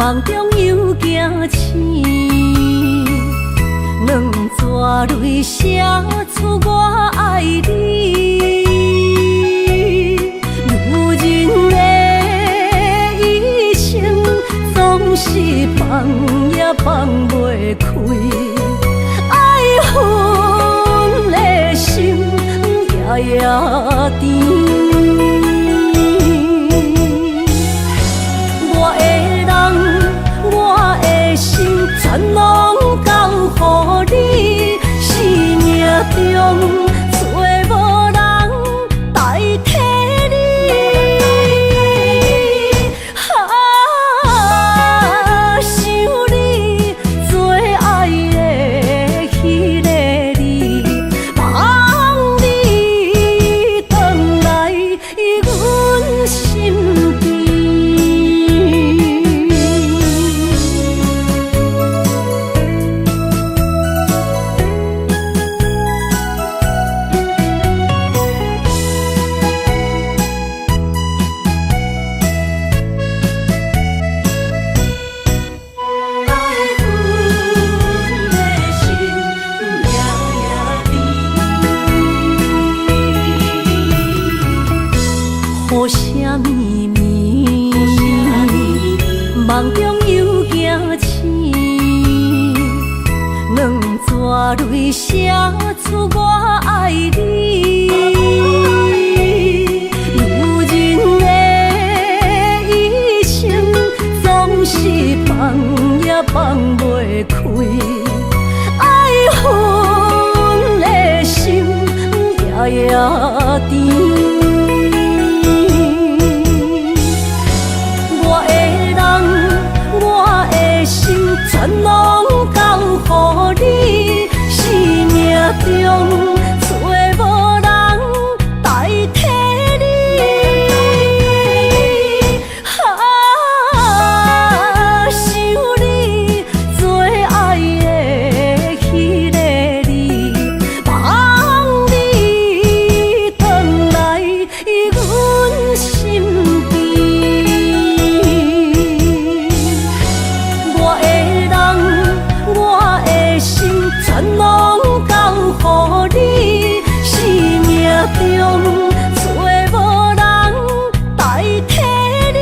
梦中又惊醒，两纸泪写出我爱你。如今的一生，总是放也放袂开，爱恨的心夜夜甜。全拢交予你，生命中找无人代替你。想你做爱的迄个你，望你回来阮身边。雨声绵绵，梦中又惊醒，两纸泪写出我爱你。如今的一生，总是放也放袂开，爱恨的心夜夜甜。全拢交予你，生命中找无人代替你。想你做爱的迄个你，望你回来阮身边。全拢交予你，生命中找无人代替你。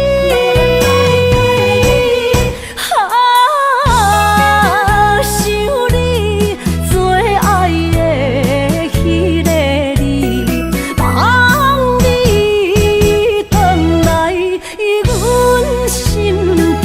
想你做爱的迄个你，望你回来阮身边。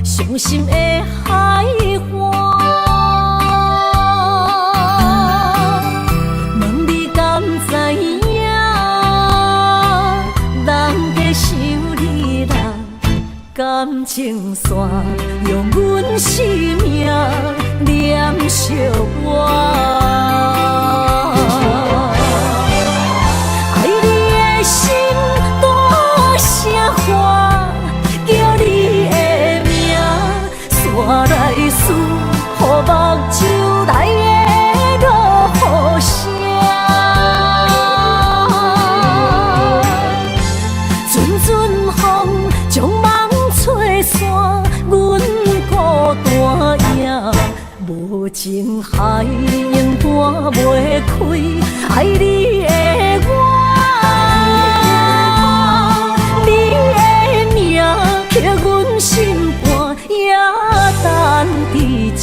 伤心的海岸，问你敢知影？人在想你啦，感情线用阮生命念惜我。爱你的心大声喊，叫你的名，山来思，予目睭来的落雨声。阵阵风将梦吹散，袂开，爱你的我，你的名刻阮心肝，也等伫这。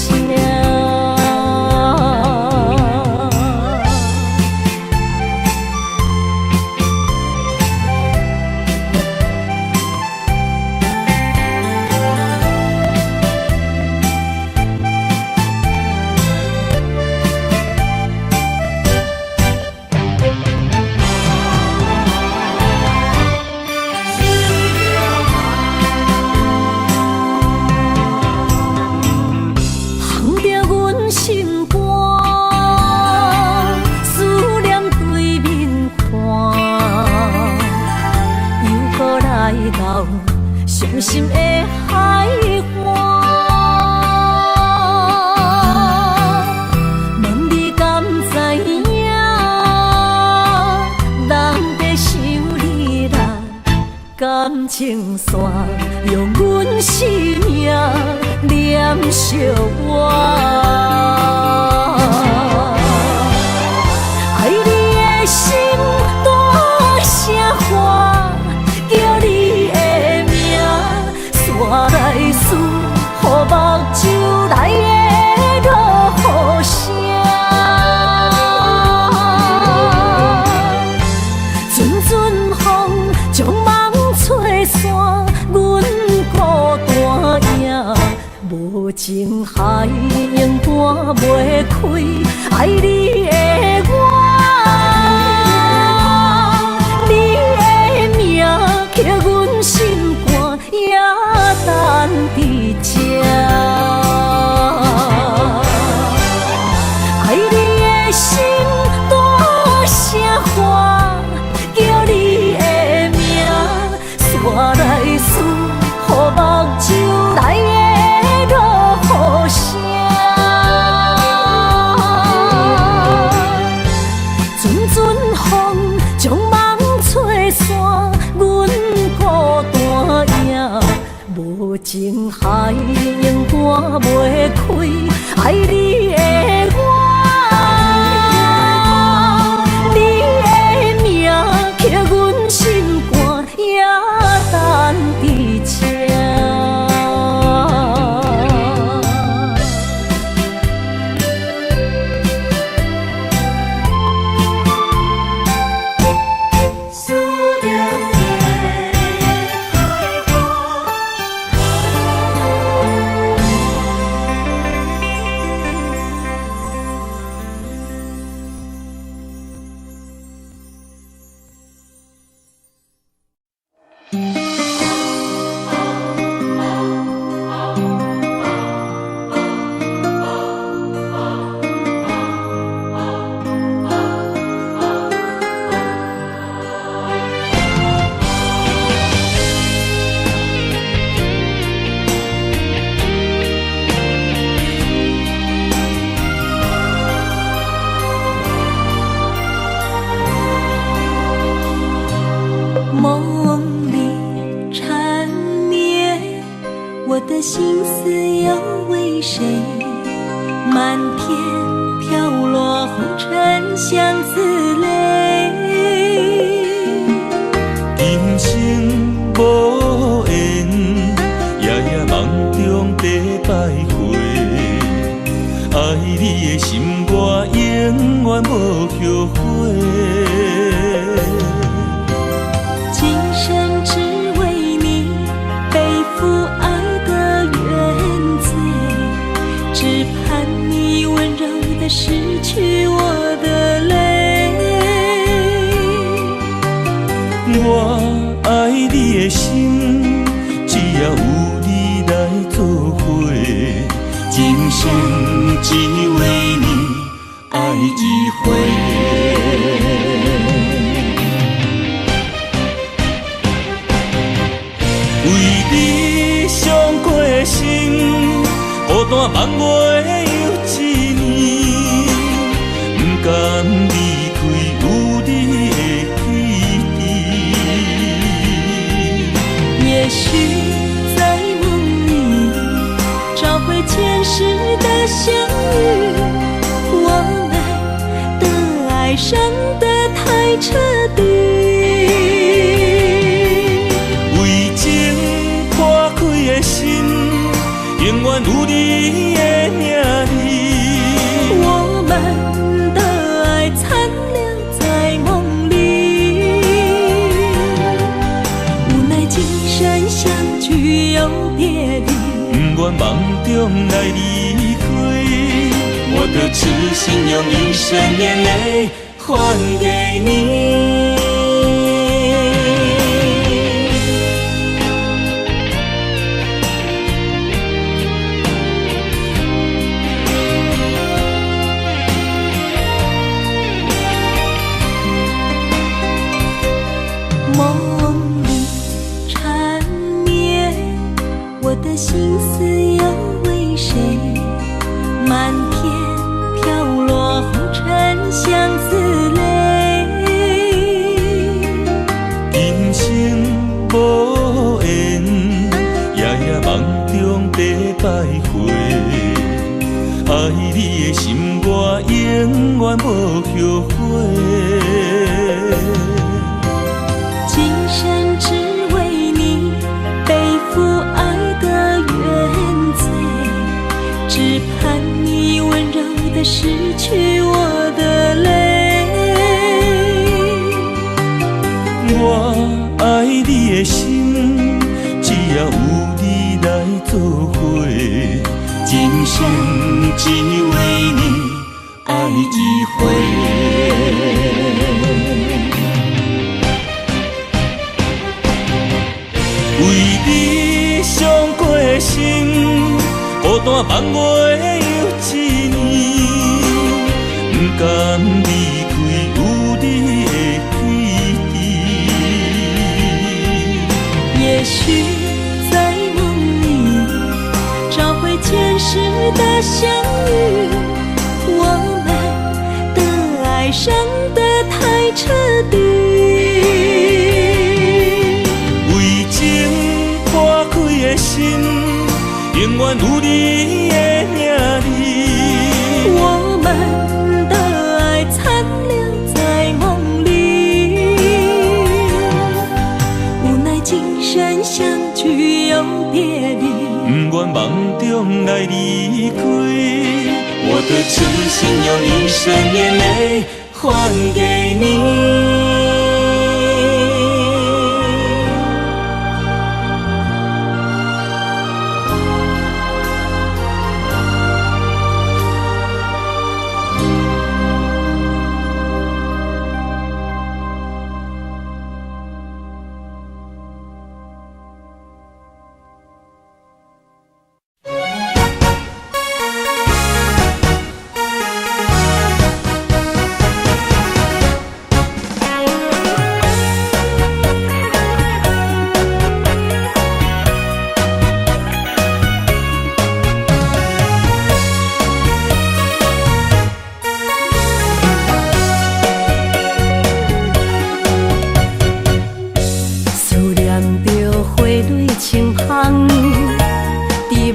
伤心的海岸，问你敢知影？人在想你啦，感情线用阮生命念惜我。爱你的心大声喊，叫你我来思，予目睭内的落雨声，阵阵风将梦吹散，阮孤单影，无情海涌半袂开，爱你的我，你的名刻阮心肝，也等伫这。爱你的心大声喊，叫你的名，煞来思，予目睭内的落雨声，阵阵风将梦吹散，阮孤单影，无情海涌半袂开，爱你的我，你的名刻阮心肝，也等伫这。心思要为谁？漫天飘落红尘相思泪。今生无缘，夜夜梦中在徘徊。爱你的心我永远无后悔。今生只为你背负爱的原罪，只盼你温柔地拭去我的泪。我爱你的心，只要有你来作伙，今生只为你爱一回。为你伤过心，孤单梦袂又一年，不甘离开有你的起点。也许在梦里找回前世的相遇，我们爱上得太彻底。为情破开的心，永远有你的名字。我们的爱残留在梦里，无奈今生相聚又别离。不愿梦中来离开，我的痴心用一生眼泪还给你。梦里缠绵，我的心思又为谁？漫天飘落红尘相思泪。人生无缘，夜夜梦中在徘徊。爱你的心，我永远无后悔。今生只为你背负爱的原罪，只盼你温柔地拭去我的泪。我爱你的心，只要有你来作伙，今生只为你爱一回。为你伤过心，孤单望月又一年，不甘离开有你的记忆。也许在梦里找回前世的相遇，我们的爱伤得太彻底。破开的心，永远有你的名字。我们的爱残留在梦里，无奈今生相聚又别离。不愿梦中来离开，我的痴心用一生眼泪还给你。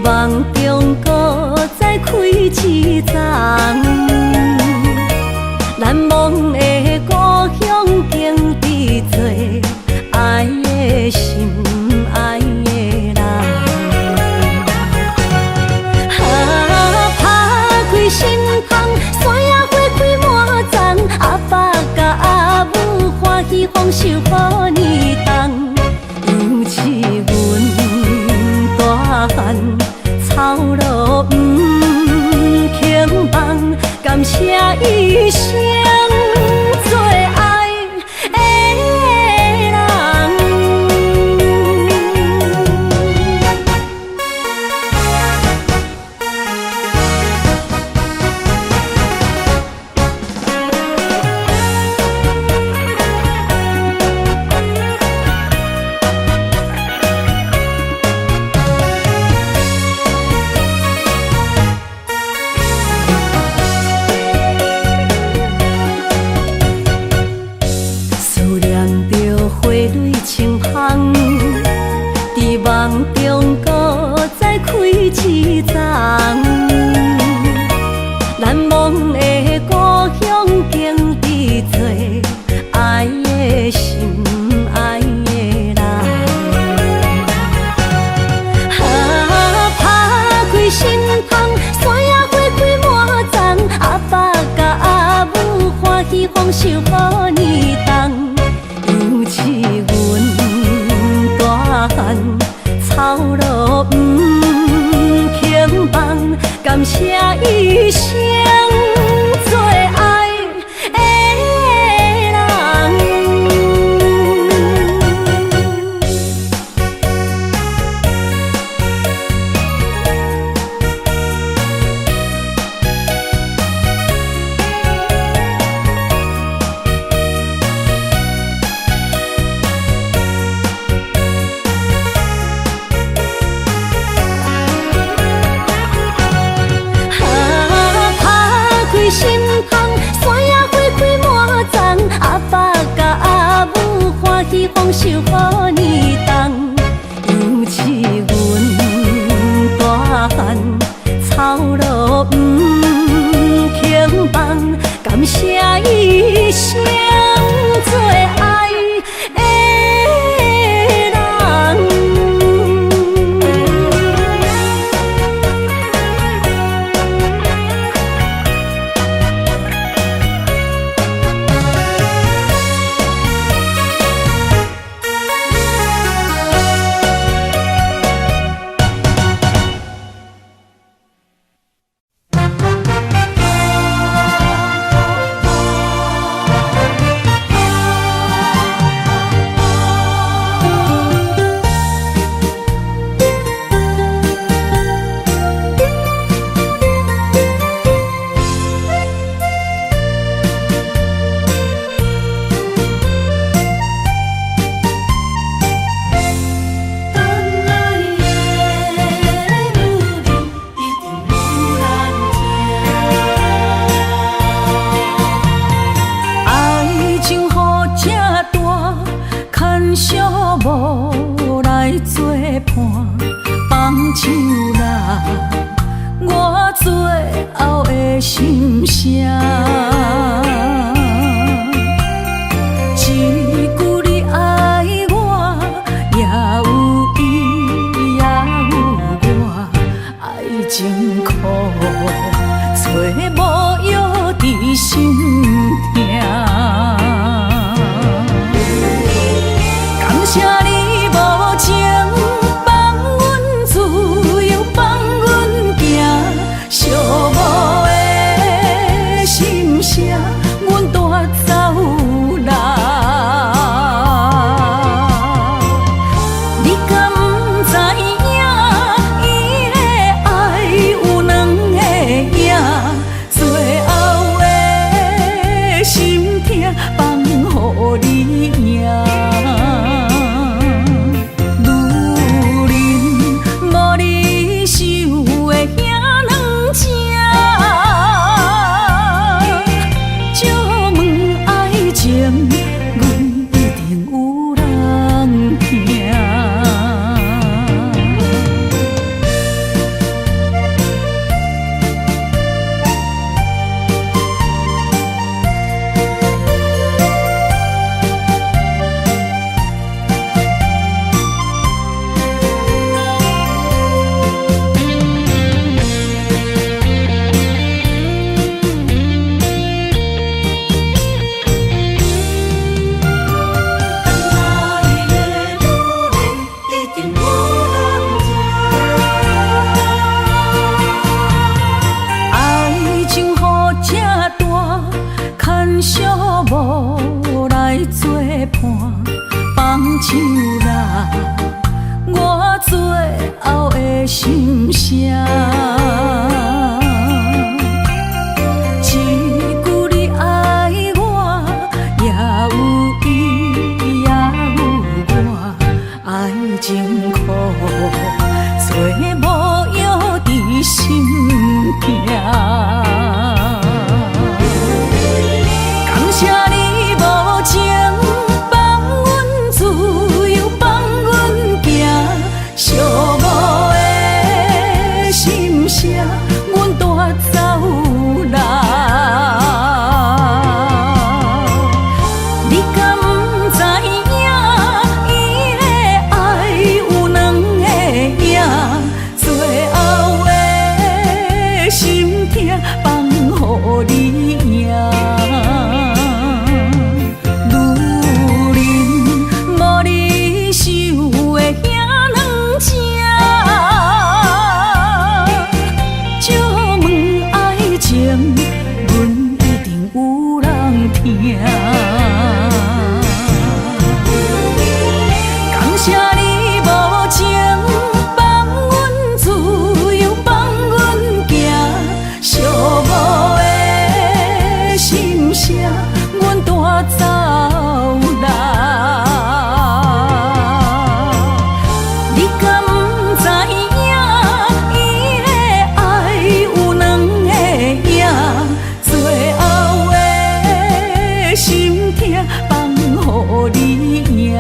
梦中搁再开一丛，难忘的故乡经历做爱的心，爱的人。打开心窗，山野花开满丛，阿爸甲阿母欢喜丰收好年冬，尤其阮大汉。草路不轻放，感谢一生做爱的人。守予你重，尤其阮大汉草路不轻放，感谢一生做爱的人。心痛，山野花开满丛，阿爸甲阿母欢喜丰收予你重，尤其阮大汉草路不轻放，感谢一生做爱的人。无来作伴，放手啦，我最后的心声。一句你爱我，也有伊，也有我，爱情苦，找无药伫心痛。感谢你无情放阮自由，放阮行，寂寞的心声，阮带走啦。你敢不知影，伊的爱有两个影，最后的心痛放予你赢。无来作伴，放手啦，我最后的心声。一句你爱我，也有伊，也有我，爱情苦，找无药伫心痛。感谢你无情放阮自由，放阮行，寂寞的心声，阮。听。感谢你无情放阮自由，放阮行，寂寞的心声，阮带走人。你敢不知影？伊的爱有两个影，最后的心痛放予你赢。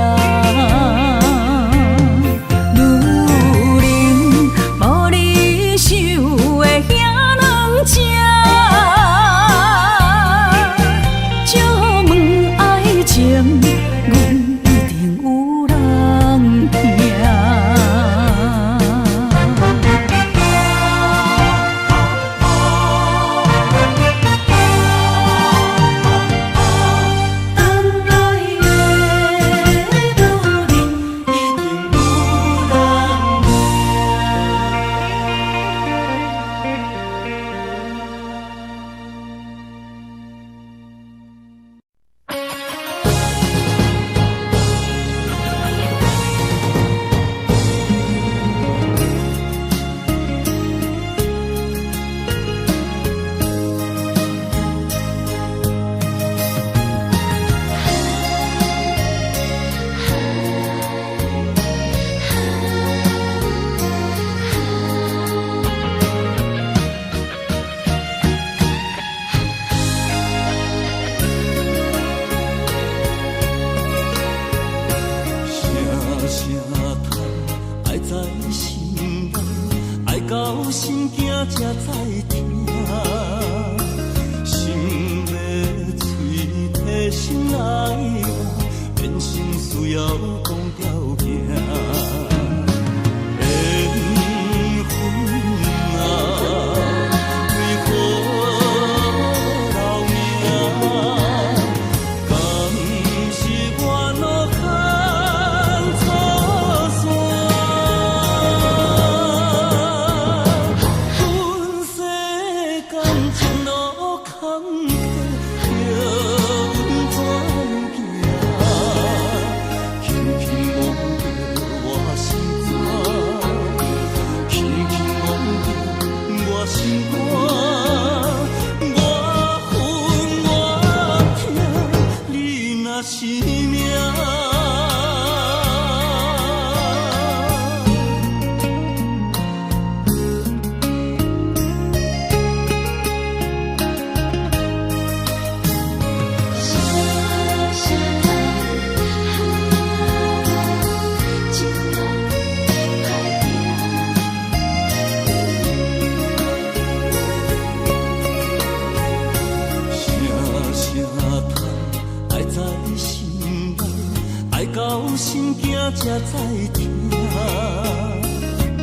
才知听，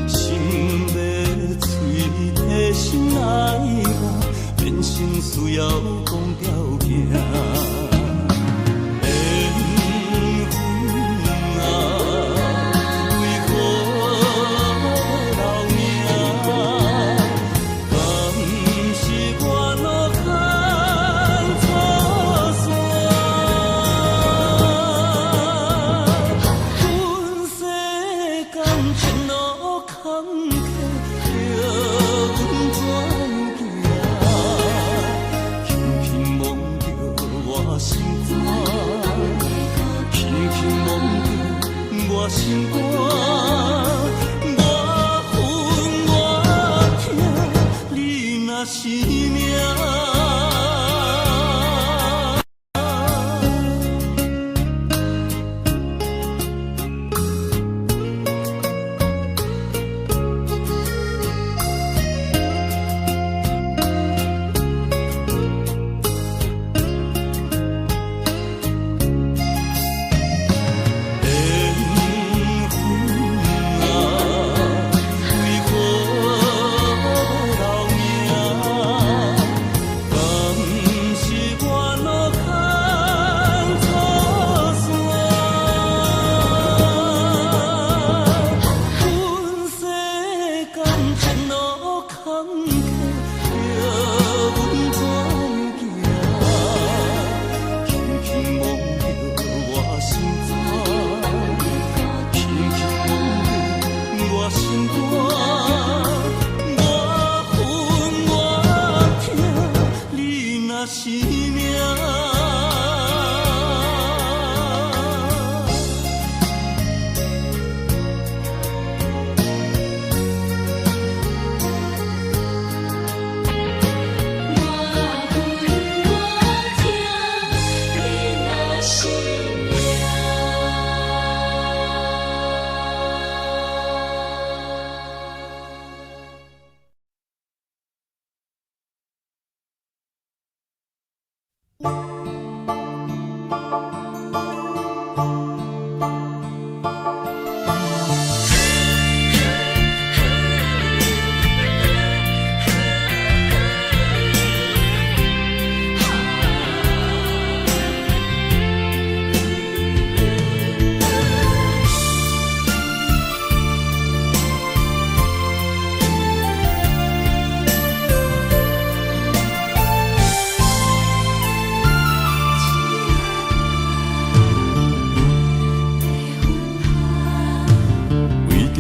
心要碎的心爱我，变成需要讲条件。心肝，我恨我痛，你若是命。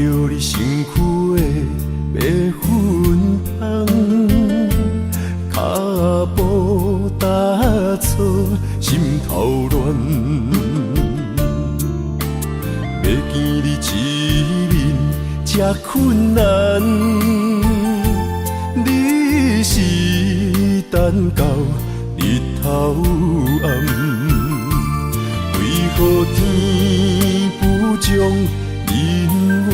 着你身躯的白粉香，脚步踏错，心头乱。要见你一面这困难，你是等到日头暗，为何天不将人怨？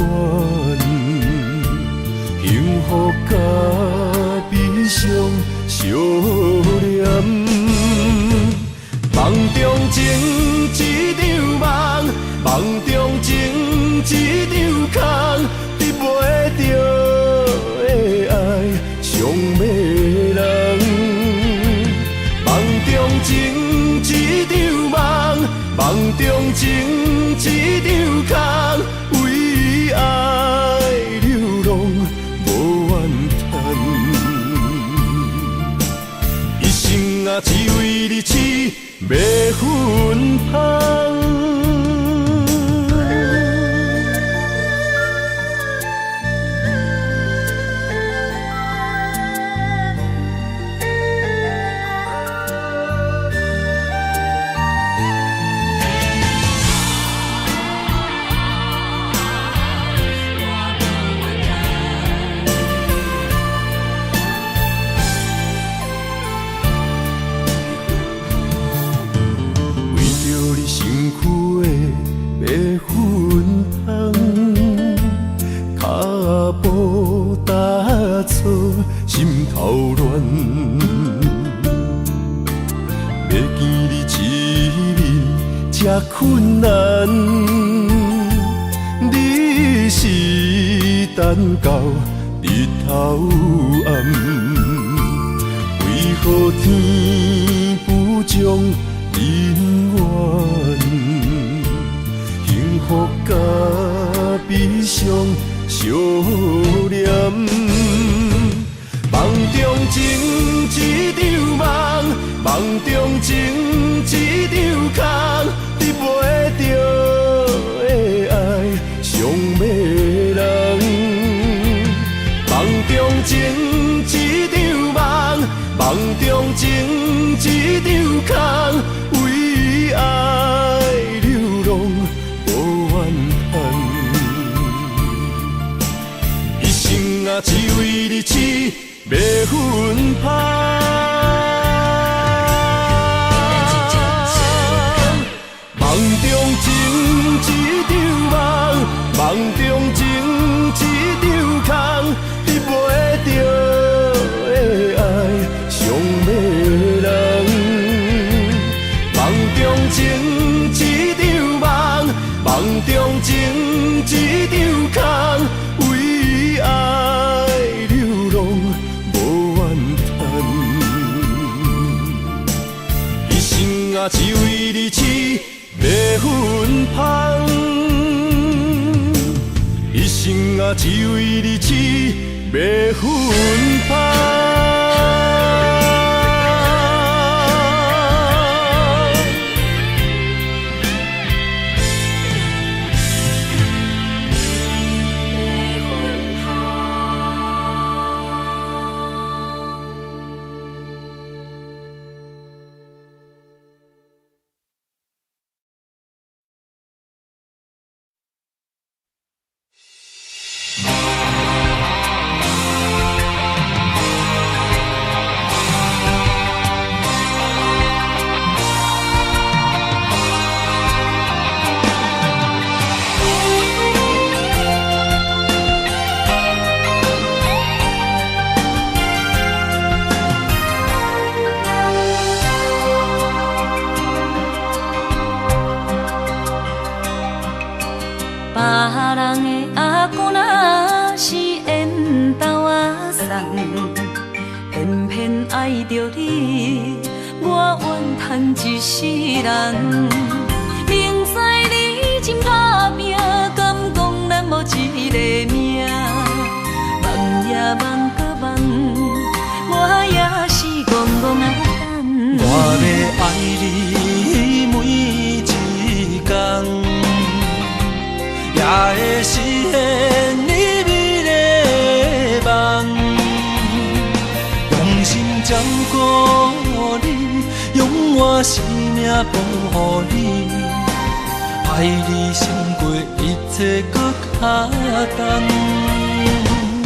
幸福甲悲伤相连，梦中情一场梦，梦中情一场空，得袂着的爱上迷人。梦中情一场梦，梦中情一场空，为爱流浪无怨叹，一生啊只为你痴白粉香。心头乱，要见你一面这困难，你是等到日头暗，为何天不将人怨？幸福甲悲伤相连。梦中情一场梦，梦中情一场空，得袂着的爱上迷人。梦中情一场梦，梦中情一场空，为爱流浪无怨叹，一生啊只为你痴白粉香。梦中情一场梦，梦中情一场空，得袂着的爱上迷人。梦中情一场梦，梦中情一场空，为爱流浪无怨叹，一生啊只为你痴白粉香，一生啊只为你痴白粉香。爱着你，我怨叹一世人。明知你真打拼，敢讲咱无一个命？梦呀梦搁梦，我也是戆戆啊等。我要爱你每一天，也会实现。奉予你，爱你胜过一切搁较重。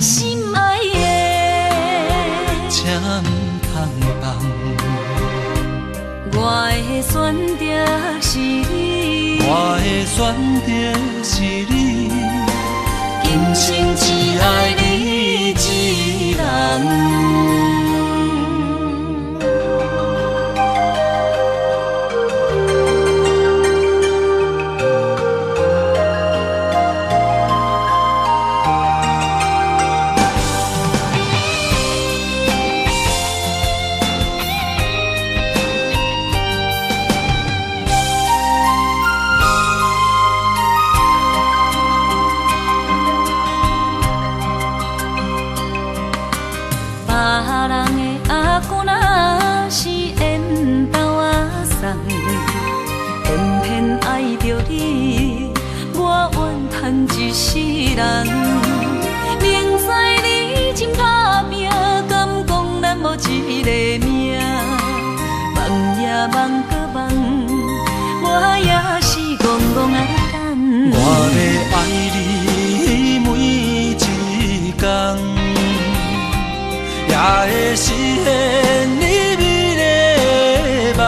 心爱的，请唔通放，我的选择是你，我的选择是你，今生只爱你一人。一世人，明知你真打拼，敢讲咱无一个命？梦也梦搁梦，我也是戆戆啊等。我要爱你每一天，也会实现你美丽的梦，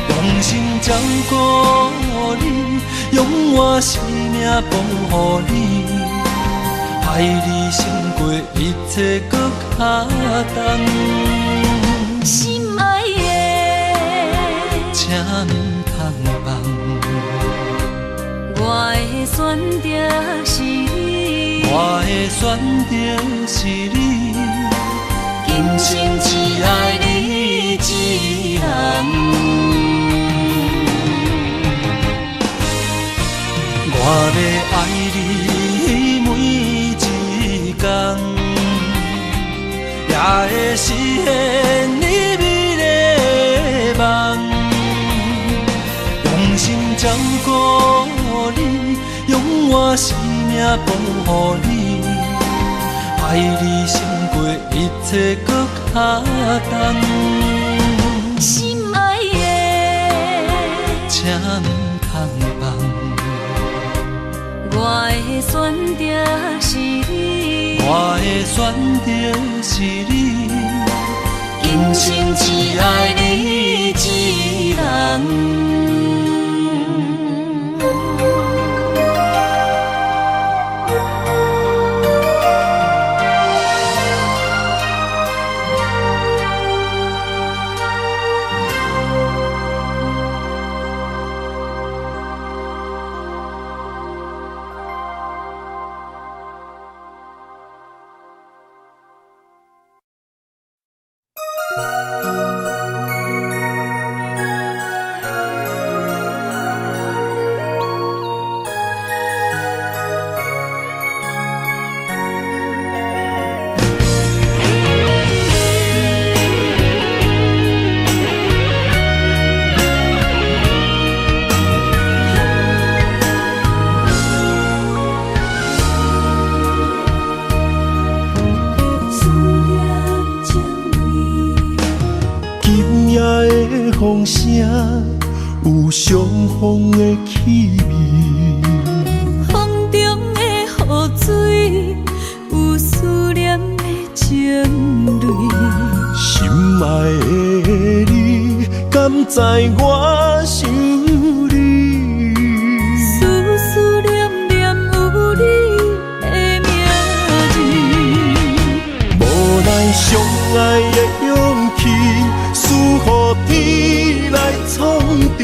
用心照顾你。用我生命奉予你，爱你胜过一切搁较重。心爱的，请唔通放，我的选择是你，我的选择是你，今生只爱你一人。我要爱你每一天，也会实现你美丽的梦。用心照顾你，用我生命奉予你，爱你胜过一切搁较重。心爱的，请唔通放。我的选择是你，我的选择是你，今生只爱你一人。风声有相逢的气味，风中的雨水有思念的情泪。心爱的你，敢知我想你？思念念有你的名字，无奈相爱的勇气，输予天来创治。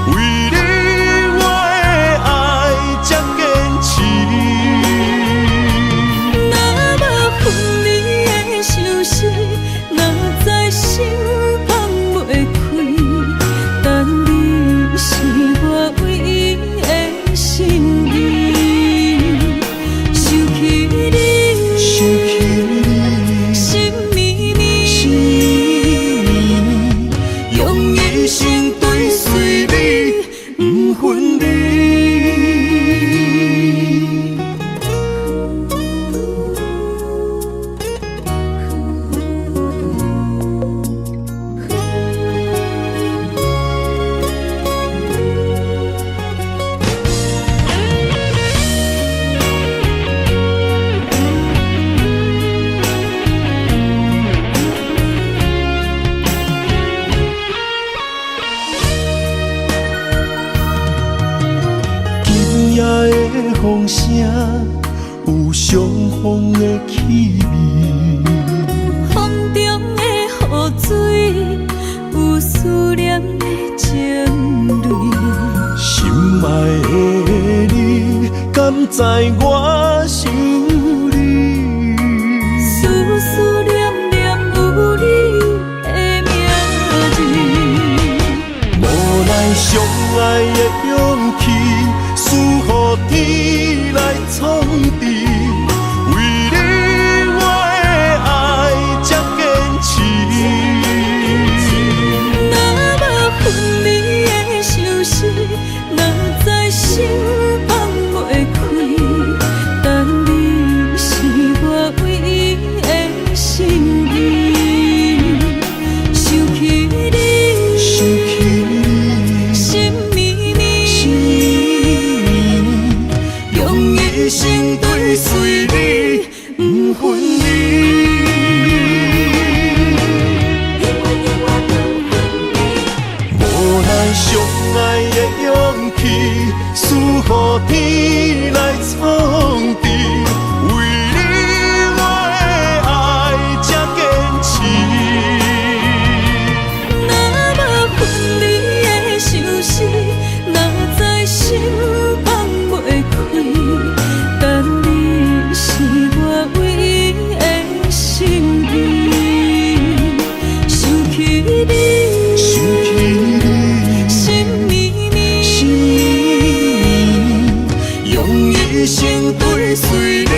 为你我的爱才坚持。若无分离的相思，哪知心放袂开。但你是我唯一的心意，想起你，心绵绵，用一生追随你，不分离。风声，有相逢的气味。风中的雨水，有思念的情泪。心爱的你，敢知我想你？思思念念有你的名字。无奈相爱的勇气，输予天来创治。为你我的爱才坚持。若无分离的相思，哪知心放袂开。但你是我唯一的心意，想起你，心绵绵，用一生追随你，不分离。无奈相爱的勇气，输予天来创治。为你我的爱才坚持。若无分离的相思，哪知心放袂开。但你是我唯一的心意，想起你，心绵绵，用一生追随你，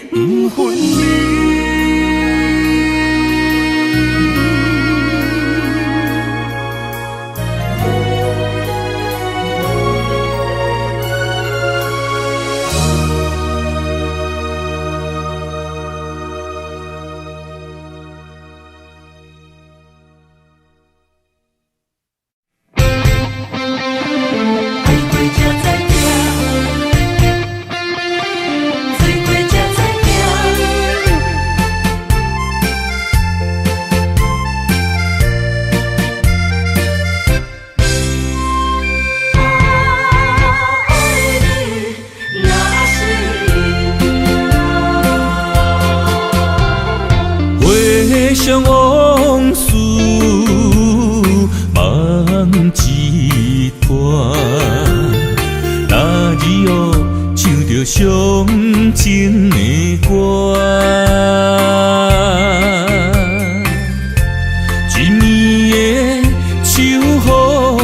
不分离。回想往事，梦一段。那日后唱着伤情的歌，一年的秋雨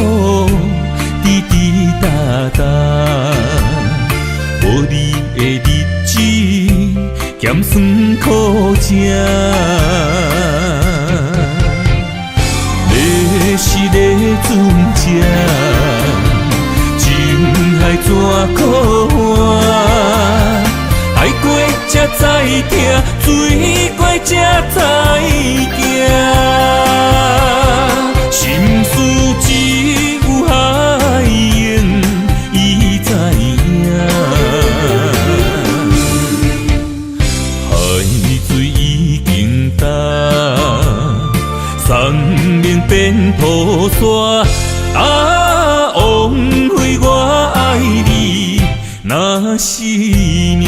滴滴答答，无你的日子咸酸苦涩。要是咧船只，情海怎可换？爱过才知疼，水过才知行。心事只有海涌，伊知影。海水已经干。生命变雨伞，枉费我爱你那是命。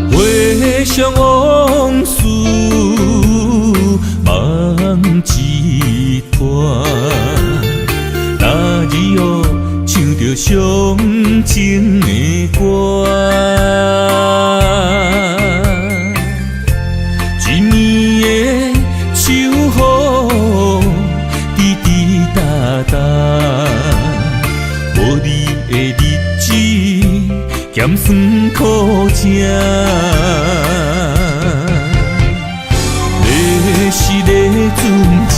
回想往事，梦一段。那日后唱着伤情的歌，一年的秋雨滴滴答答，无你的日子咸酸苦涩。要是咧船只，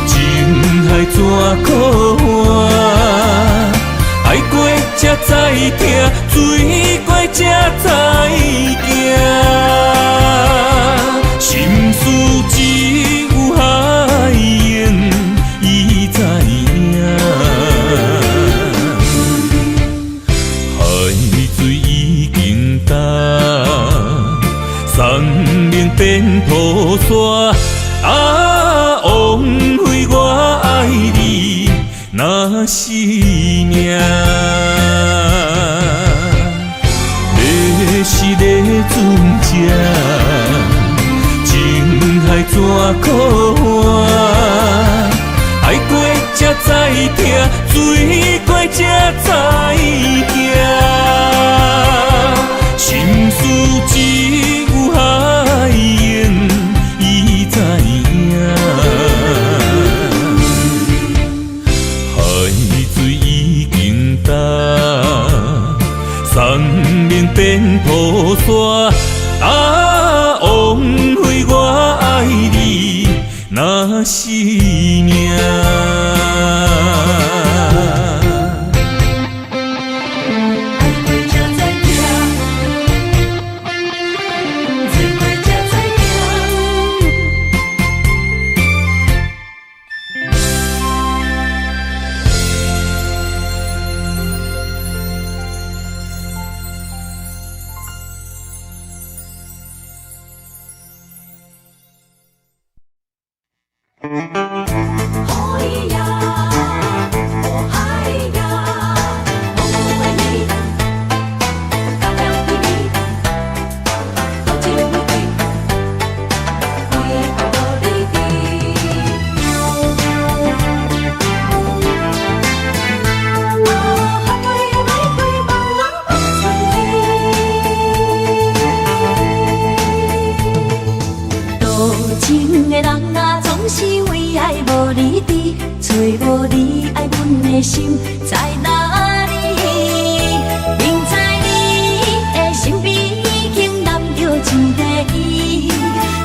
情菩萨。啊，枉费我爱你那是命。要是咧船只，情海怎可换？爱过才知疼，水过才知行。心事只有海燕伊知影，海水已经干，送命变菩萨。啊，枉费我爱你那是命。心在哪里？明知你的身边已经揽着一个伊，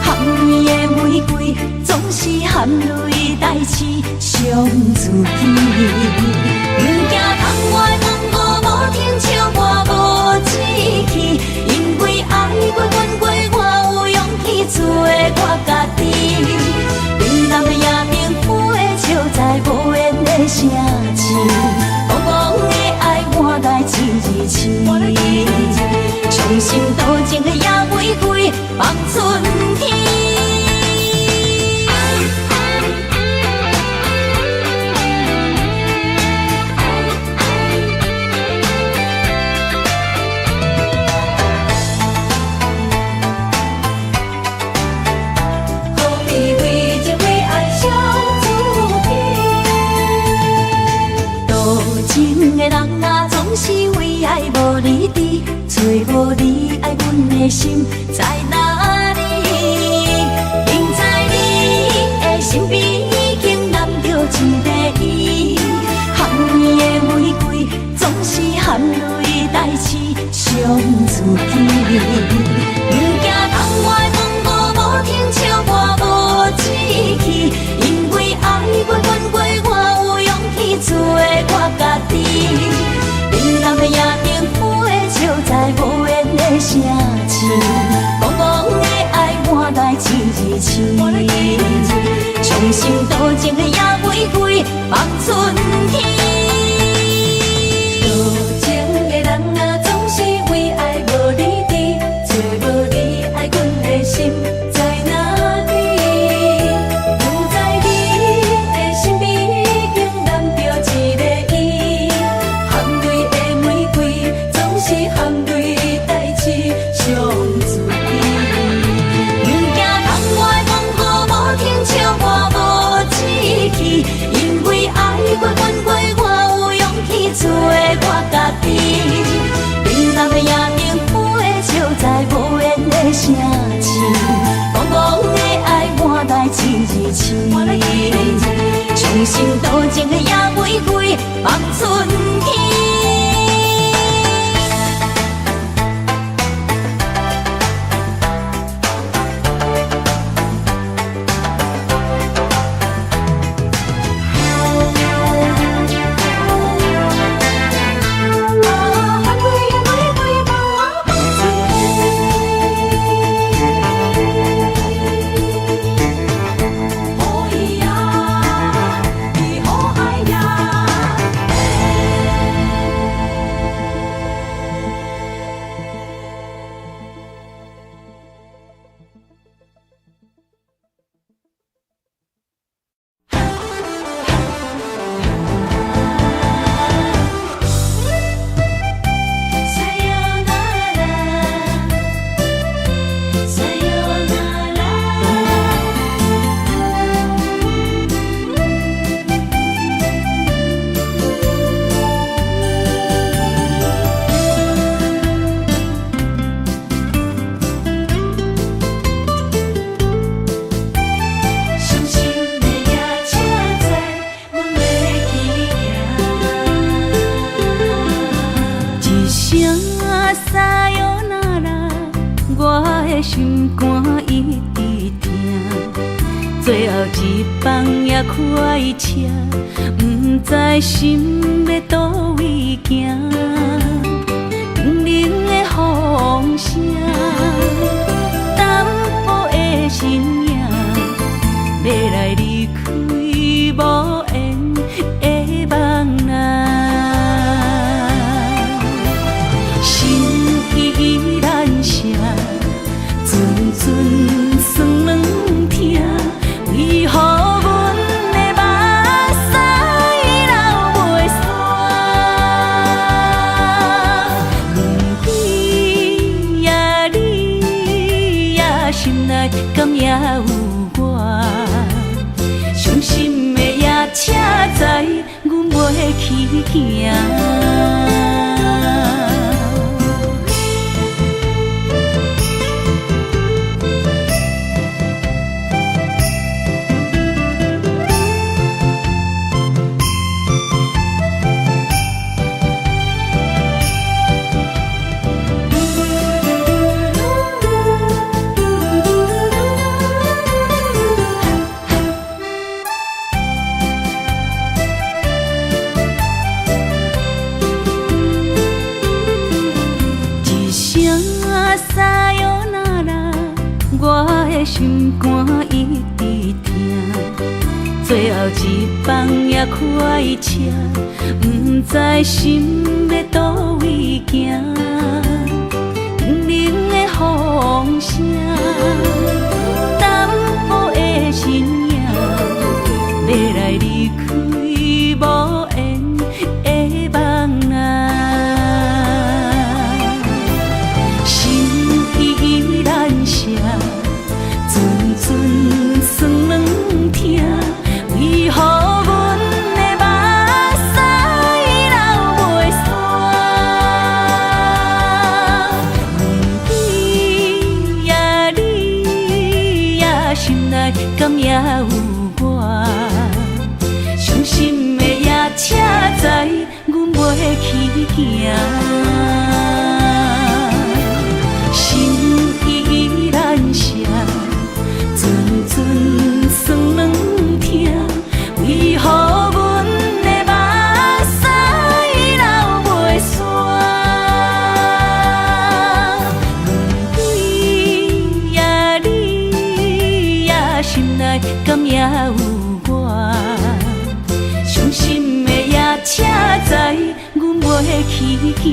含泪的玫瑰总是含泪代志上自己。不惊窗外风雨无停笑我无志气，因为爱过阮过，我有勇气做我家己。对南的夜明府的笑在无言的声。茫茫的爱换来一字伤心多情的野玫瑰放春天。好比为情为爱相助情的人啊，总是为爱无离地，找无你爱阮的心在哪里？明知你的身边已经揽着一个伊，含泪的玫瑰总是含泪代志伤自己。不惊窗外风雨无停笑我无志气，因为爱过阮过，我有勇气做我家己。冷冷的夜明府的笑在无言的声气，茫茫的爱换来一字伤心多情的野玫瑰放春天。多情的人啊，总是为爱无离地，找无你爱阮的心在哪里？不知你的身边已经揽着一个伊，含泪的玫瑰总是含泪代志伤自己。不惊窗外风雨无停笑我无志气，因为爱过阮过。的心肝一直疼，最后一棒也开车，不知心要倒位行。冷冷的风声，淡薄的身影，要来离开无缘的梦啊。心依然舍，阵阵酸软疼，为何阮的目屎流袂煞？轮回呀，你呀，心内敢也有我？伤心的夜车载，阮袂去行。撒哟那拉，我的心肝一直疼，最后一棒也开车，不知心要倒位行。冷冷的风声，淡薄的身影，要来离开无缘的梦啊。阵阵酸软疼，为何阮的目屎流袂煞？轮回呀，你呀，心内敢也有我？伤心的夜车载，阮袂去行。心依然舍，阵阵酸软疼，为何阮的目屎流袂煞？轮回呀，你呀，心内敢也有我？伤心的夜车载，阮袂去行。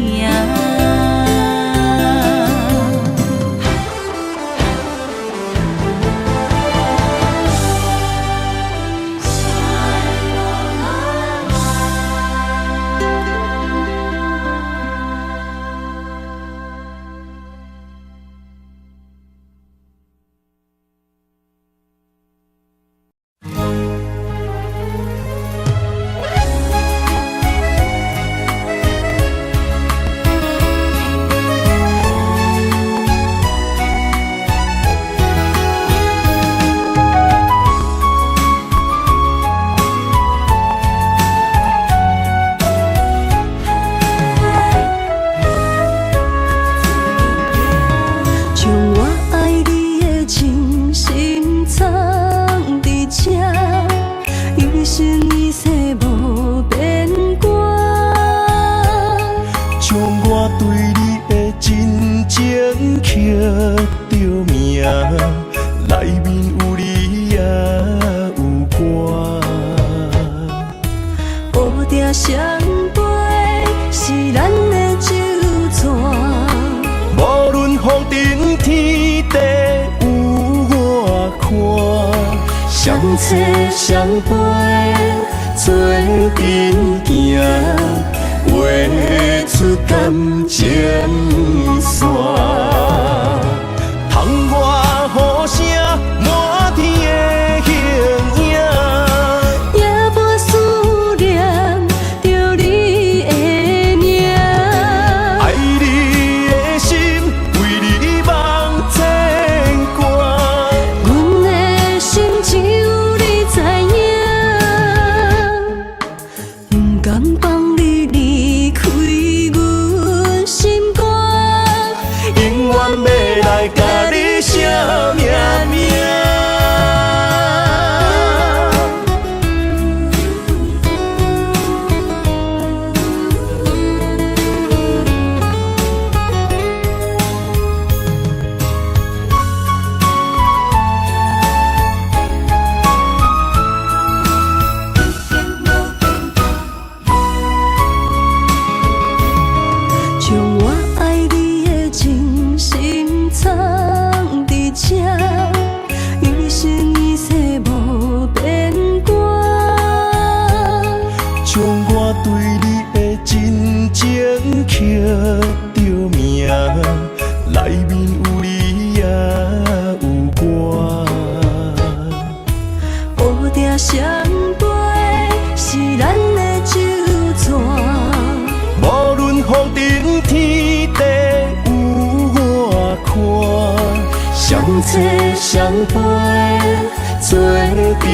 相陪是咱的酒泉，无论风顶天地有我看，相扯相陪做阵行，画出感情线。窗外雨声满天的形影。情刻着名，内面有你也有我。乌蝶双飞是咱的酒泉，无论风尘天地有我看，相切相陪做阵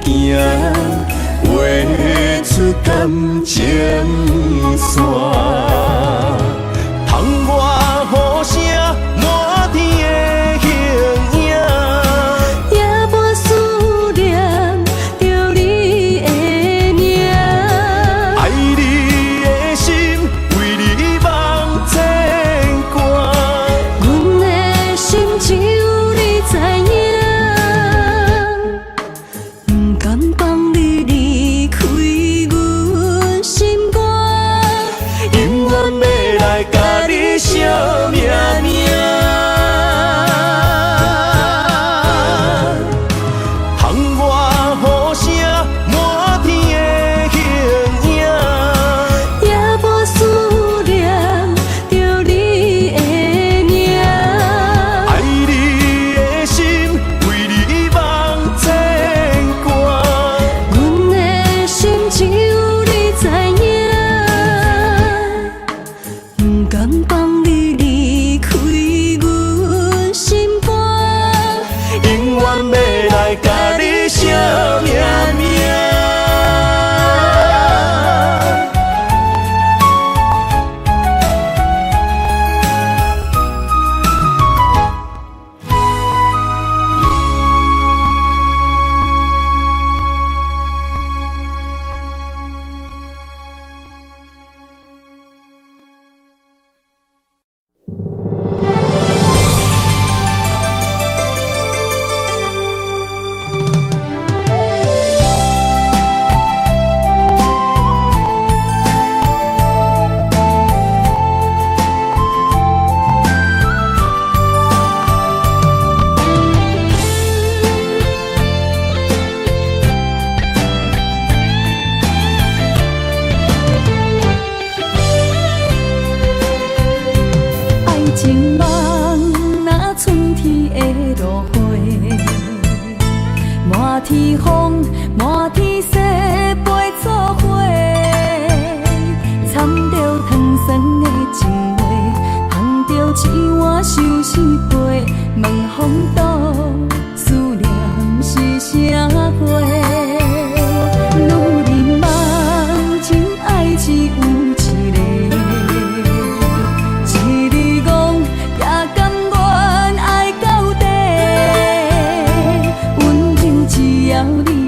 行，画出感情线。窗外雨声满天的形影，夜半思念着你的名。爱你的心为你梦牵挂，阮的心只有你知影，不甘放你离开阮心肝，永远要来甲你惜命命。窗外雨声满天的形影，夜半思念着你的名。爱你的心为你梦牵挂，阮的心只有你知影，不甘放你离开阮心肝，永远要来甲你惜命命。爱情梦若春天的落花，满天风，满天雪，陪作伙，掺着糖酸的情话，捧着一碗相思杯，问风度思念是啥货？女人梦情爱只有一个。一日戆也甘愿爱到底，温柔只要你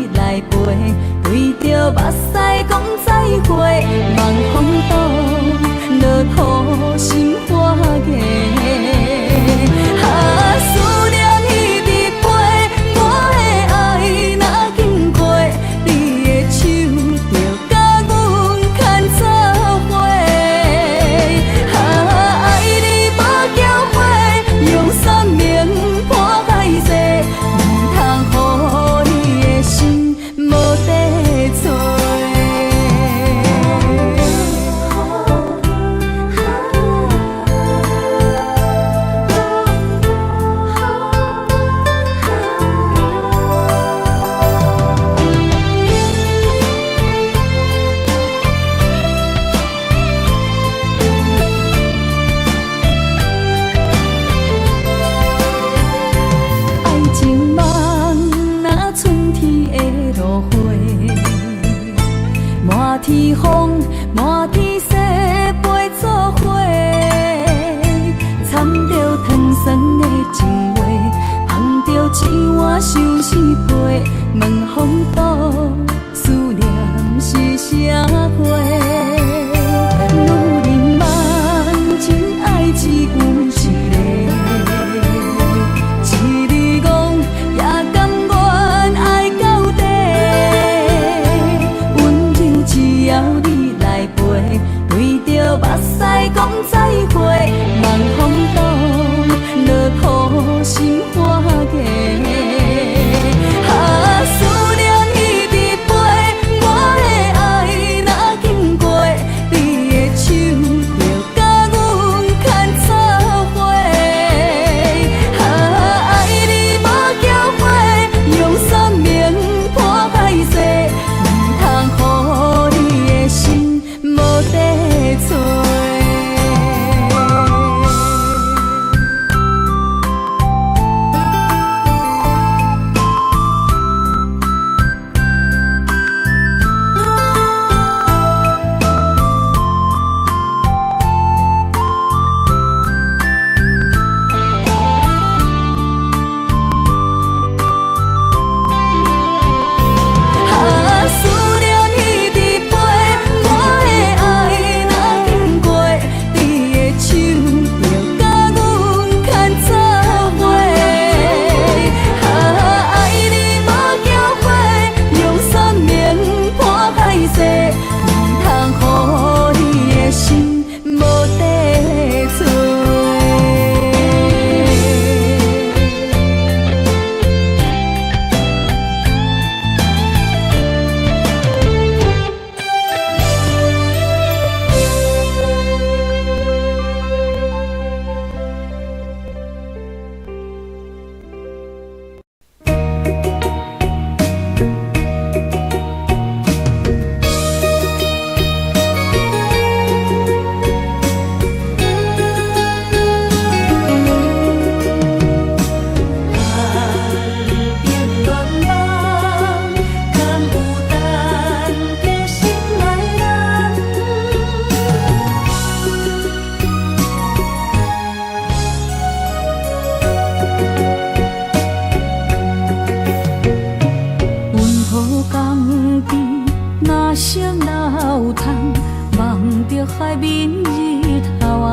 明日头红。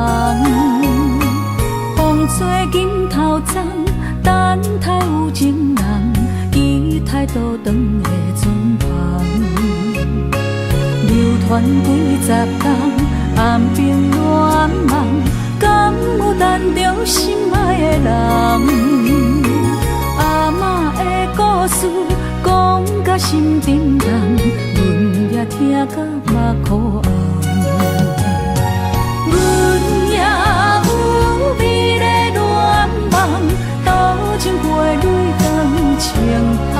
风吹金头鬃，等待有情人，期待倒转的船旁。流传几十冬，暗兵乱梦，敢有等着心爱的人？阿嬷的故事讲甲心沉重，阮也听甲目眶红。阮也有美丽恋梦，多情陪泪光情风。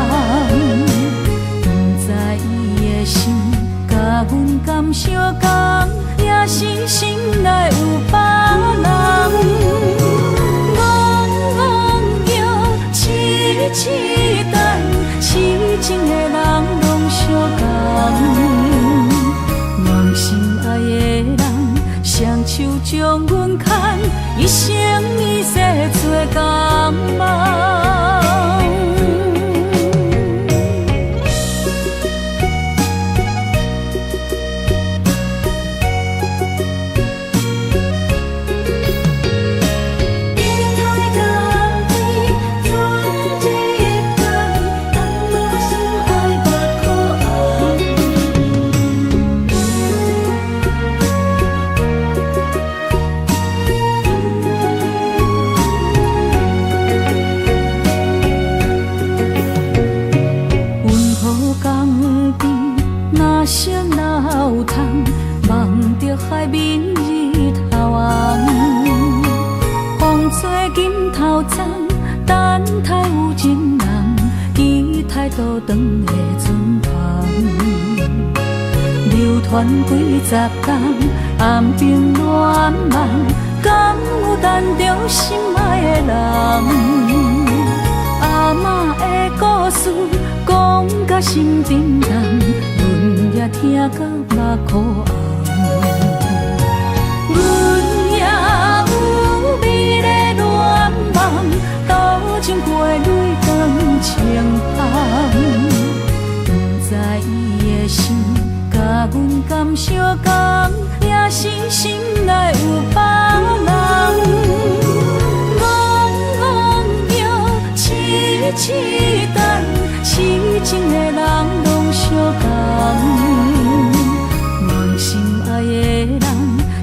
不知伊的心甲阮敢相共，也是心内有别人。痴等，痴情的人拢相共，梦心爱的人，双手将阮牵，一生一世做共梦。海明日头红，风吹金头鬃，等待有情人，期待倒转的船旁。流传几十冬，暗兵乱梦，敢有等着心爱的人？阿嬷的故事讲甲心沉重，阮也听甲目眶红。阮也有美丽恋梦，多情陪泪光情风。不知伊的心甲阮敢相共，也是心内有别人。痴等，痴情的人拢相共，梦心爱的人，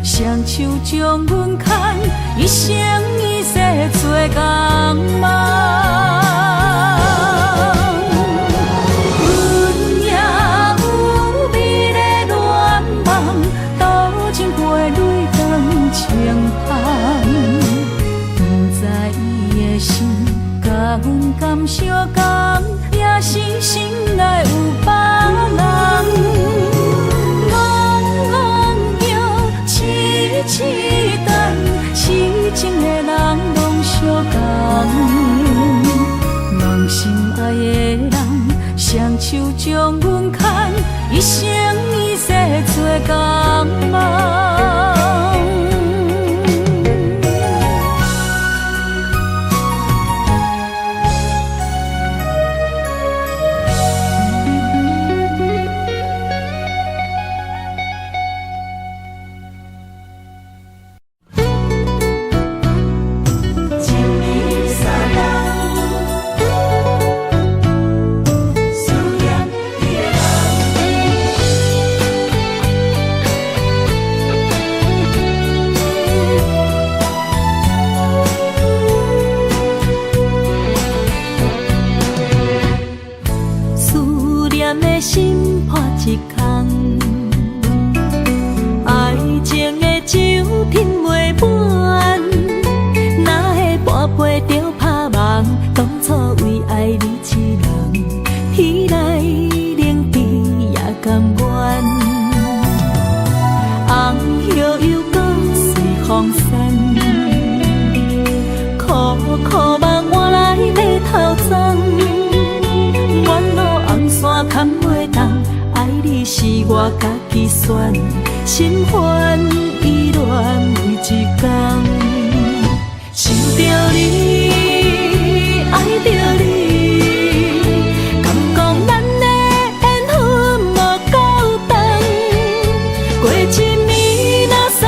双手将阮牵，一生一世做共梦。阮也有美丽恋梦，多情陪泪光情风。不知伊的心甲阮敢相共，也是心内有别人。痴等，痴情的人拢相共，梦心爱的人，双手将阮牵，一生一世做共梦。我家己选，心烦意乱每一天，想着你，爱着你，敢讲咱的缘分无够长，过一暝若三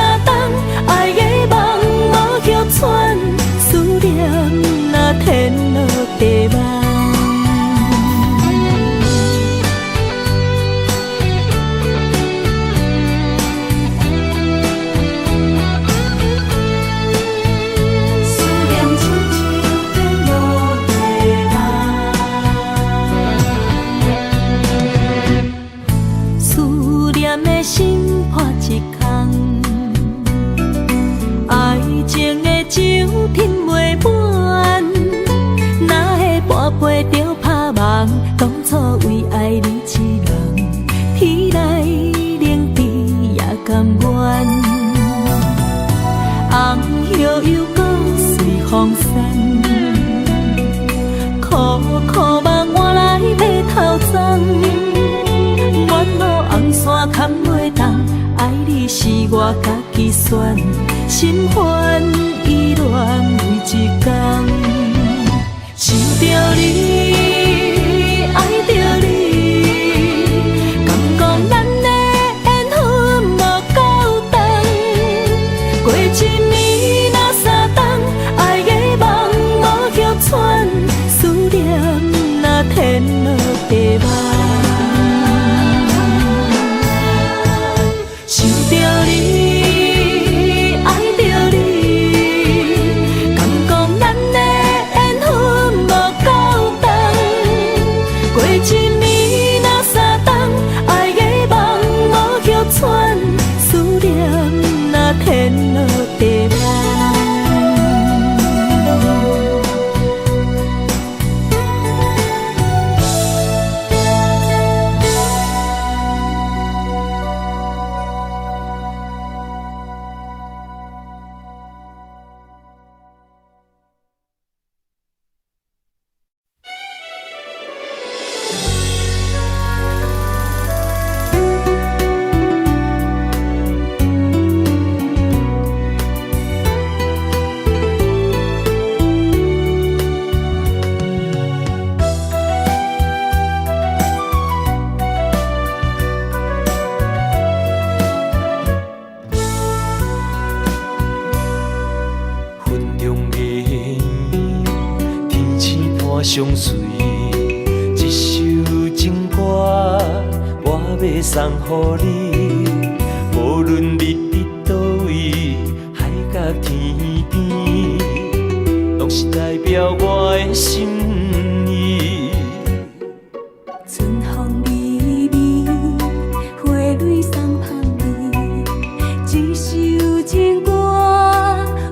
陪着拍梦，当初为爱你一人，天来冷滴也甘愿。红叶又搁随风散，苦苦梦换来马头鬃。远路红线牵袂动，爱你是我家己选，心烦意乱为一天。想着你，爱着你，敢讲咱的缘分无够长？过一年若三冬，爱的梦无叫喘，思念若天落地网。想着你，爱着你，敢讲咱的缘分无够长。过一年若三冬，爱的梦无叫喘，思念若天落地网。相随，一首情歌我要送予你。无论你伫倒位，海角天边，拢是代表我的心意。春风微微，花蕊送香味，一首情歌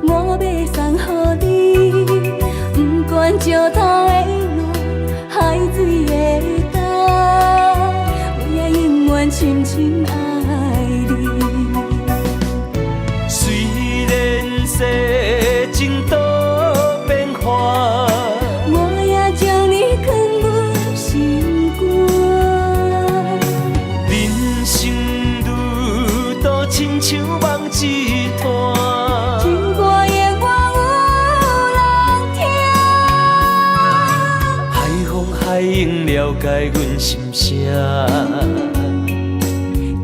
我要送予你。不管石头的路，海水的干，我也永远深深爱你。虽然世情多变化，我也将你藏入心肝。人生路途亲像梦一段，情歌永远有人听。海风海涌了解阮心声，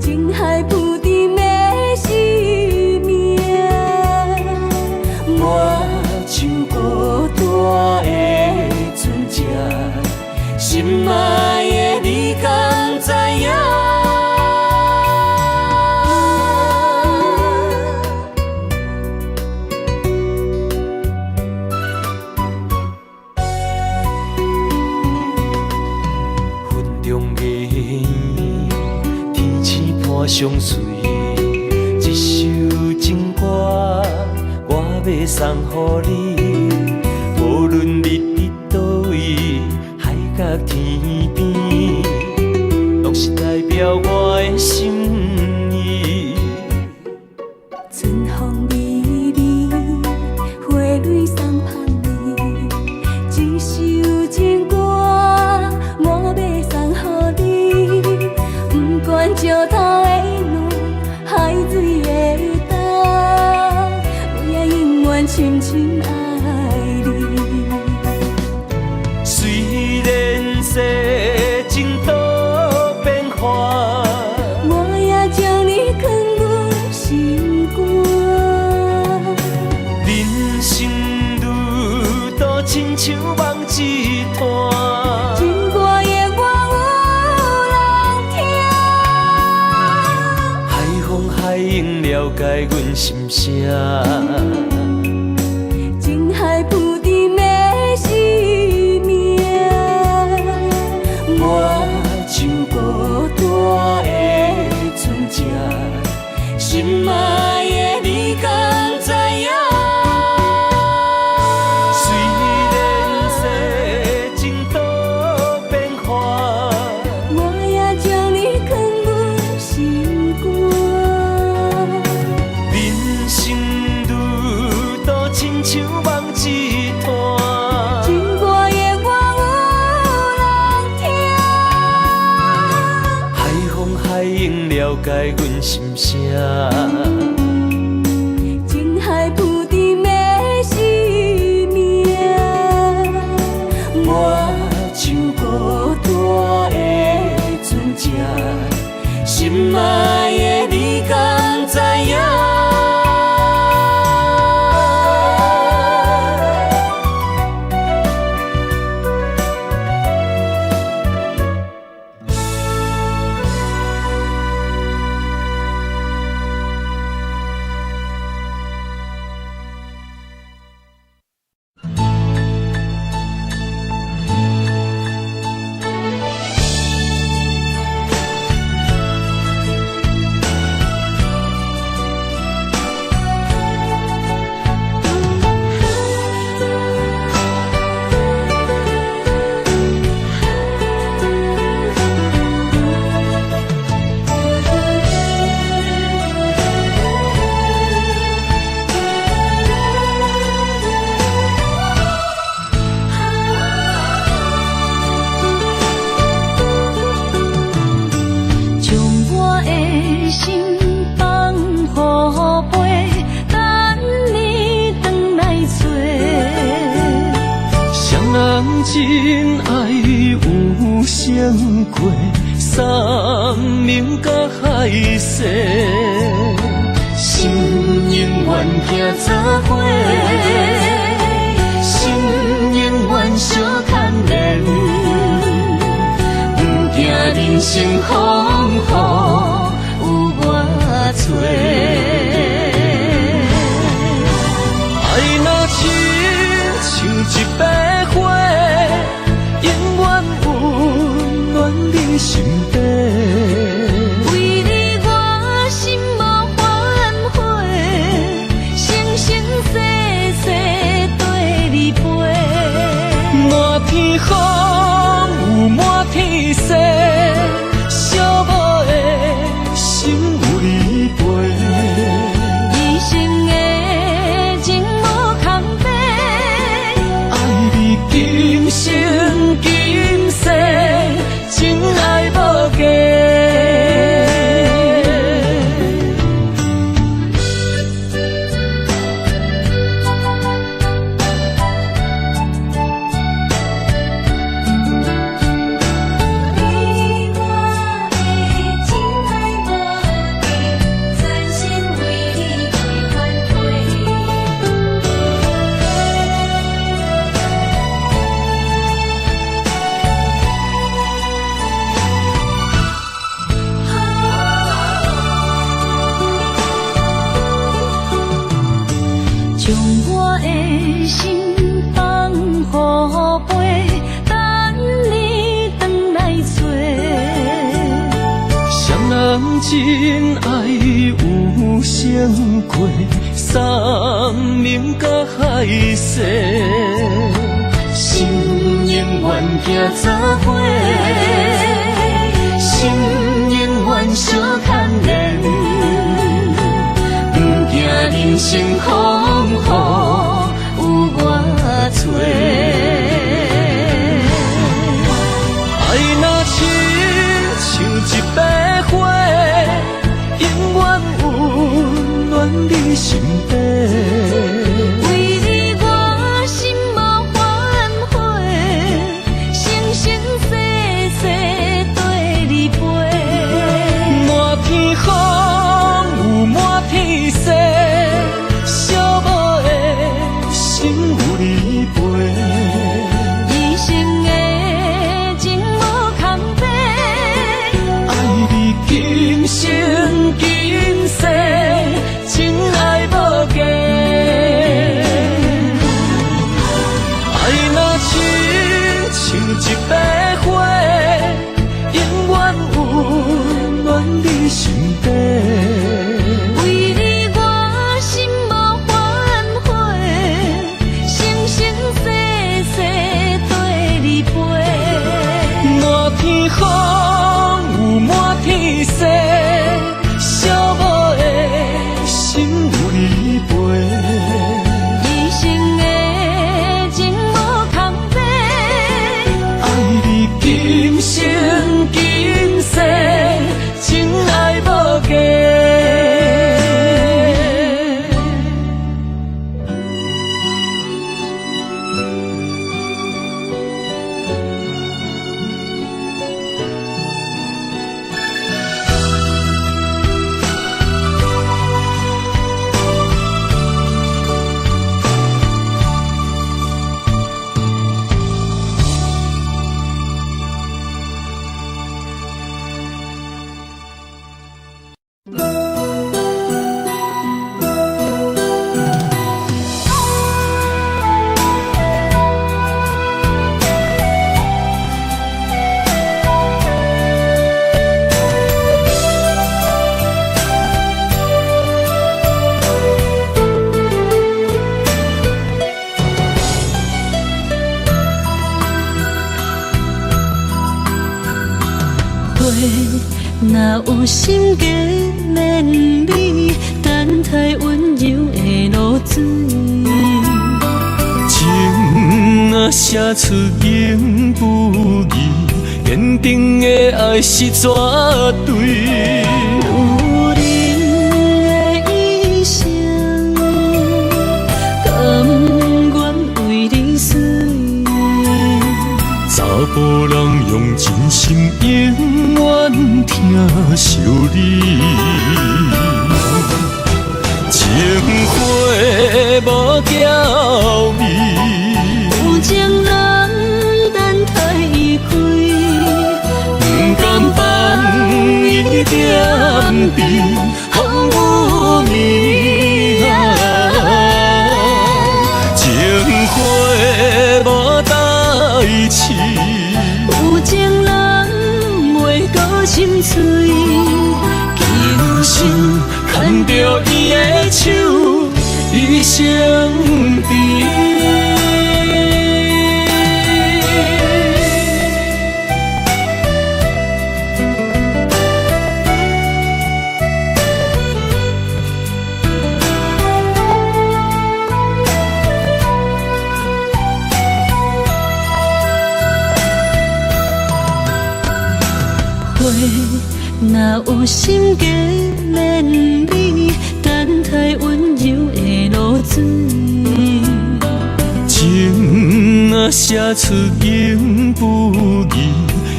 情海浮沉的生命，我像孤单的船只，心爱的你敢知影？云中月圆，天星伴相随，一首情歌我要送予你。无论你伫倒位，海角天边，拢是代表我的心意。春风微微，花蕊送香味，一首情歌我要送予你。不管石头的路，海水的干，我也永远深深爱你。虽然世情多变化，我也将你藏入心肝。人生路途亲像梦一段，情歌永远有人听。海风海涌了解阮心声，情海浮沉的生命，我像孤单的船只，心爱的你敢知影？虽然世情多解阮心声。情海浮沉的生命，我像孤单的船只，心爱的你敢知影？真爱有相过，三明甲海誓，心永远行作伙，心永远相牵连，不惊人生风雨有我做。爱若亲像一白花，永远温暖你身边。为你我心无反悔，生生世世对你陪。满天风有满天雪，寂寞的心有你陪。一生的情无空白，爱你今生今世，真爱无价。你我的真爱无价，全心为你会反将我的心放予飞，等你回来找。双人真爱有相过，三明甲海誓，心永远行作伙，心永远相牵连，不惊人生风雨有我做。爱若亲像一白花，永远温暖你身边。为你我心无反悔，生生世世对你陪。满天风有满天雪，寂寞的心有你陪。一生的情无空白，爱你今生今世，真爱无价。爱若亲像一白花，永远温暖你身边。为你我心无反悔，生生世世对你陪。满天风有满天雪，寂寞的心有你陪。一生的情无空白，爱你今生今世，真爱无若有心计连理，等待温柔的露水。情若写出言不义，坚定的爱是绝对。有人的一生，甘愿为你死。查甫人用真心永远疼惜你，情花无娇美，有情人等待伊开，不甘放伊点滴风雨暝啊，情花无代志。有情人袂过心碎，今生牵着伊的手，一生甜。若有心计连理，等待温柔的露水。情若写出言不义，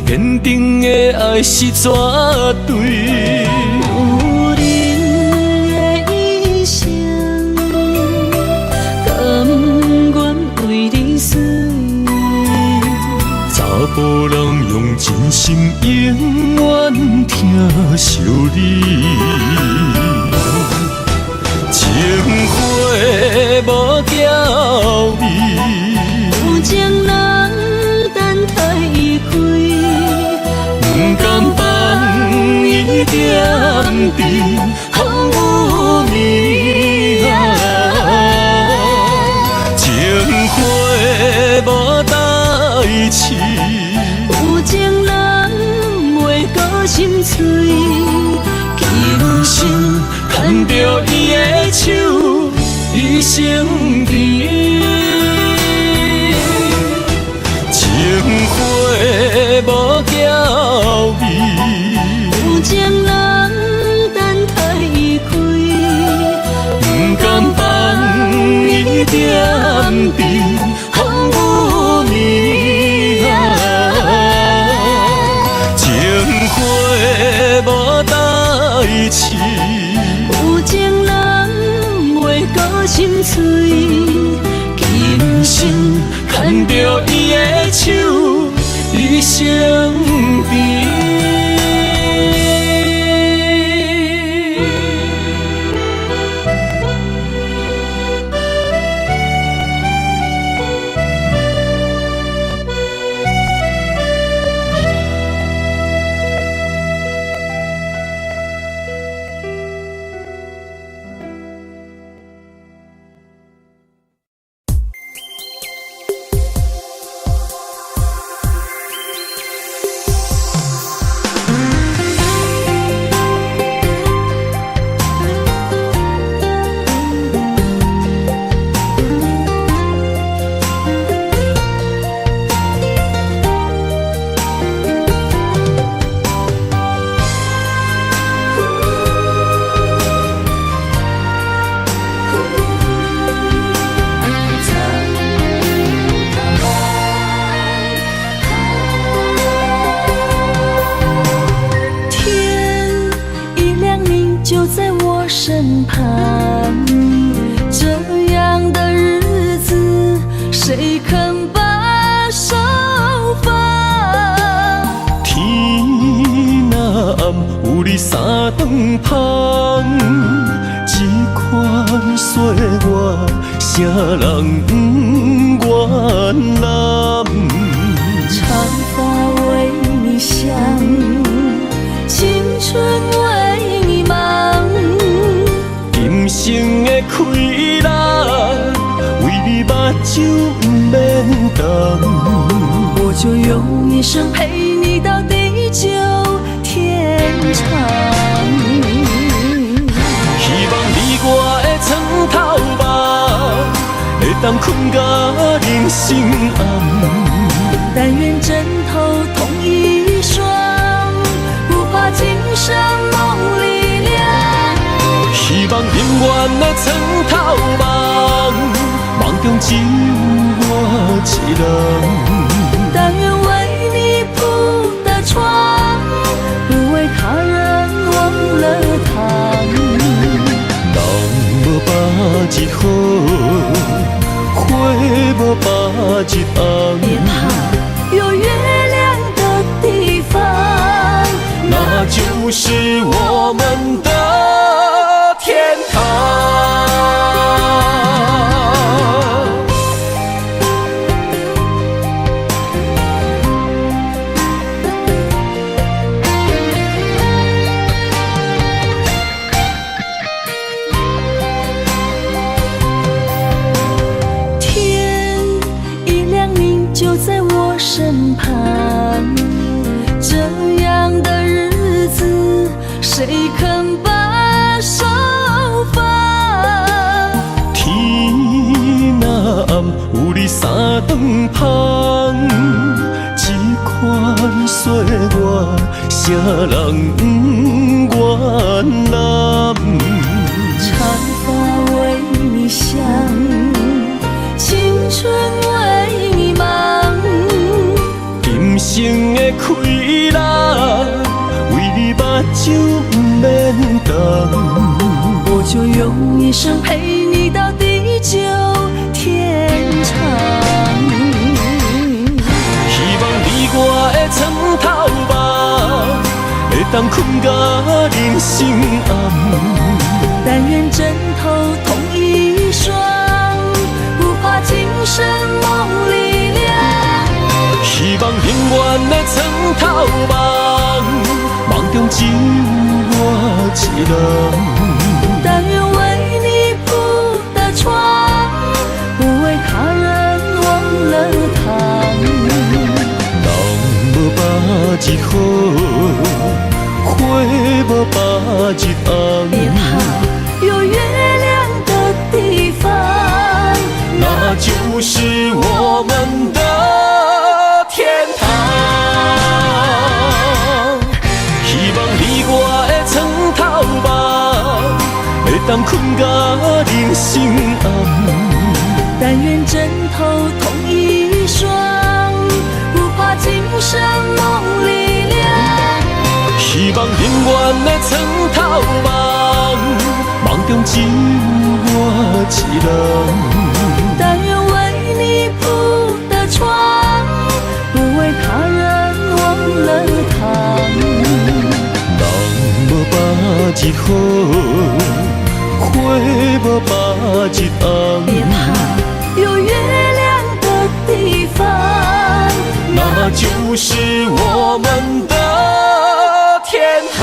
坚定的爱是绝对。有人的一生，甘愿为你死。查甫人用真心永远疼惜你，情花无娇美，有情人等待伊开，不甘放伊点滴风雨暝啊，情花无代志。有情人袂过心碎，今生牵着伊的手，一生甜。情花无娇美，有情人等待伊开，不甘放伊点滴风雨暝啊，情花无代志。有情人袂过心碎，今生牵着伊的手，一生甜。身旁，这样的日子谁肯把手放？天若暗，有你三顿香，这款岁月，谁人不原谅？长发为你香，青春为你忙。今生的快乐，为你目睭不免干。我就用一生陪你到地久长。希望你我的床头梦，会当困甲人生暗。但愿枕头同一双，不怕今生梦里凉。希望永远的床头梦，梦中只有我一人。但愿为你铺的床，不为他人忘了躺。人无百日好，花无百日红。别怕，有月亮的地方，那就是我们的天堂。身旁，这样的日子，谁肯把手放？天若暗，有你三顿香，这款岁月，谁人不愿揽？长发为你香，青春为你忙。今生的快乐，为你目睭不免干。我就用一生陪你到地久天长。希望你我的床头梦，会当困甲人生暗。但愿枕头同一双，不怕今生梦里凉。希望永远的床头梦，梦中只有我一人。但愿为你铺的床，不为他人忘了躺。人无百日好，花无百日红。别怕，有月亮的地方，那就是我们的天堂。希望你我的床头梦，会当困甲人生暗。但愿枕头同一双，不怕今生梦里凉。希望永远的床头梦，梦中只有我一人。但愿为你铺的床，不为他人忘了躺。人无百日好，花无百日红。别怕，有月亮的地方，那就是我们的天堂。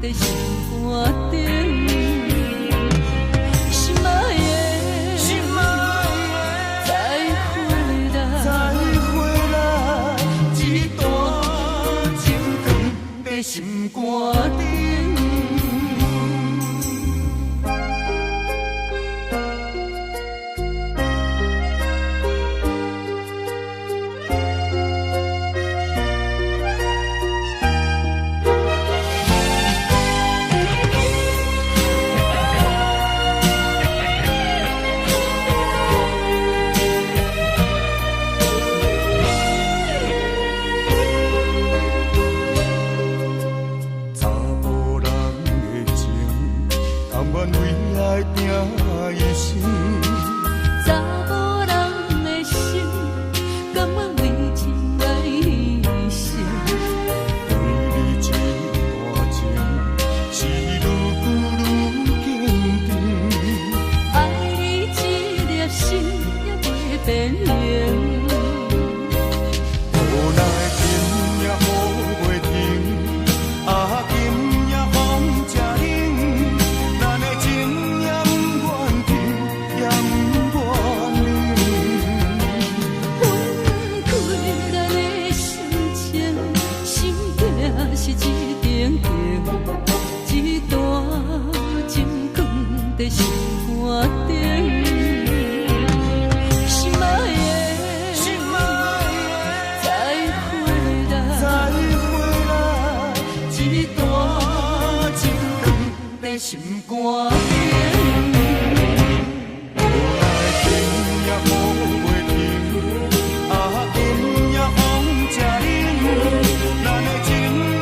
在心肝顶。心爱的，心爱的，再回来，再回来，一段情长在心肝顶。查某人的心，甘愿为情来牺牲。对你这段情，是愈久愈坚定。爱你这粒心也袂变形。无奈情也好袂停，今夜风正冷，咱的情也不愿停，也不愿冷。分开咱的心情，心境是一定定，一段情放在心肝顶。心爱的，心爱的，再回来，再回来，一段情长在心肝顶。无奈情也好袂停，今夜风正冷，咱的情